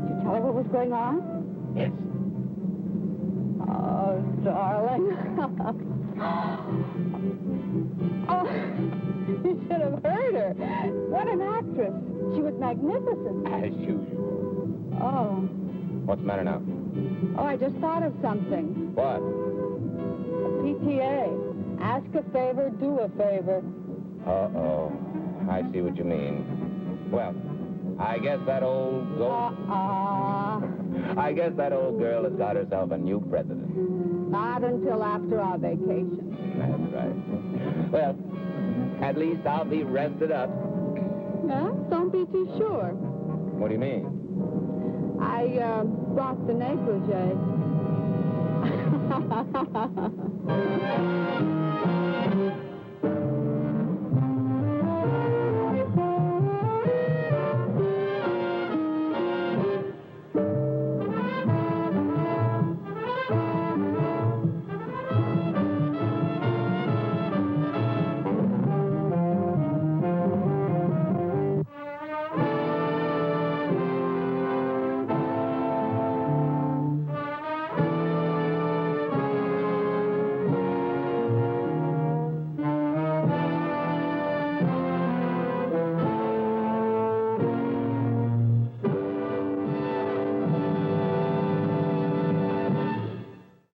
you tell her what was going on? Yes. Oh, darling. Oh, you should have heard her. What an actress. She was magnificent. As usual. Oh. What's the matter now? Oh, I just thought of something. What? PTA. Ask a favor, do a favor. Uh-oh. I see what you mean. Well, I guess that old I guess that old girl has got herself a new president. Not until after our vacation. That's right. Well, at least I'll be rested up. Huh? Don't be too sure. What do you mean? I brought the negligee.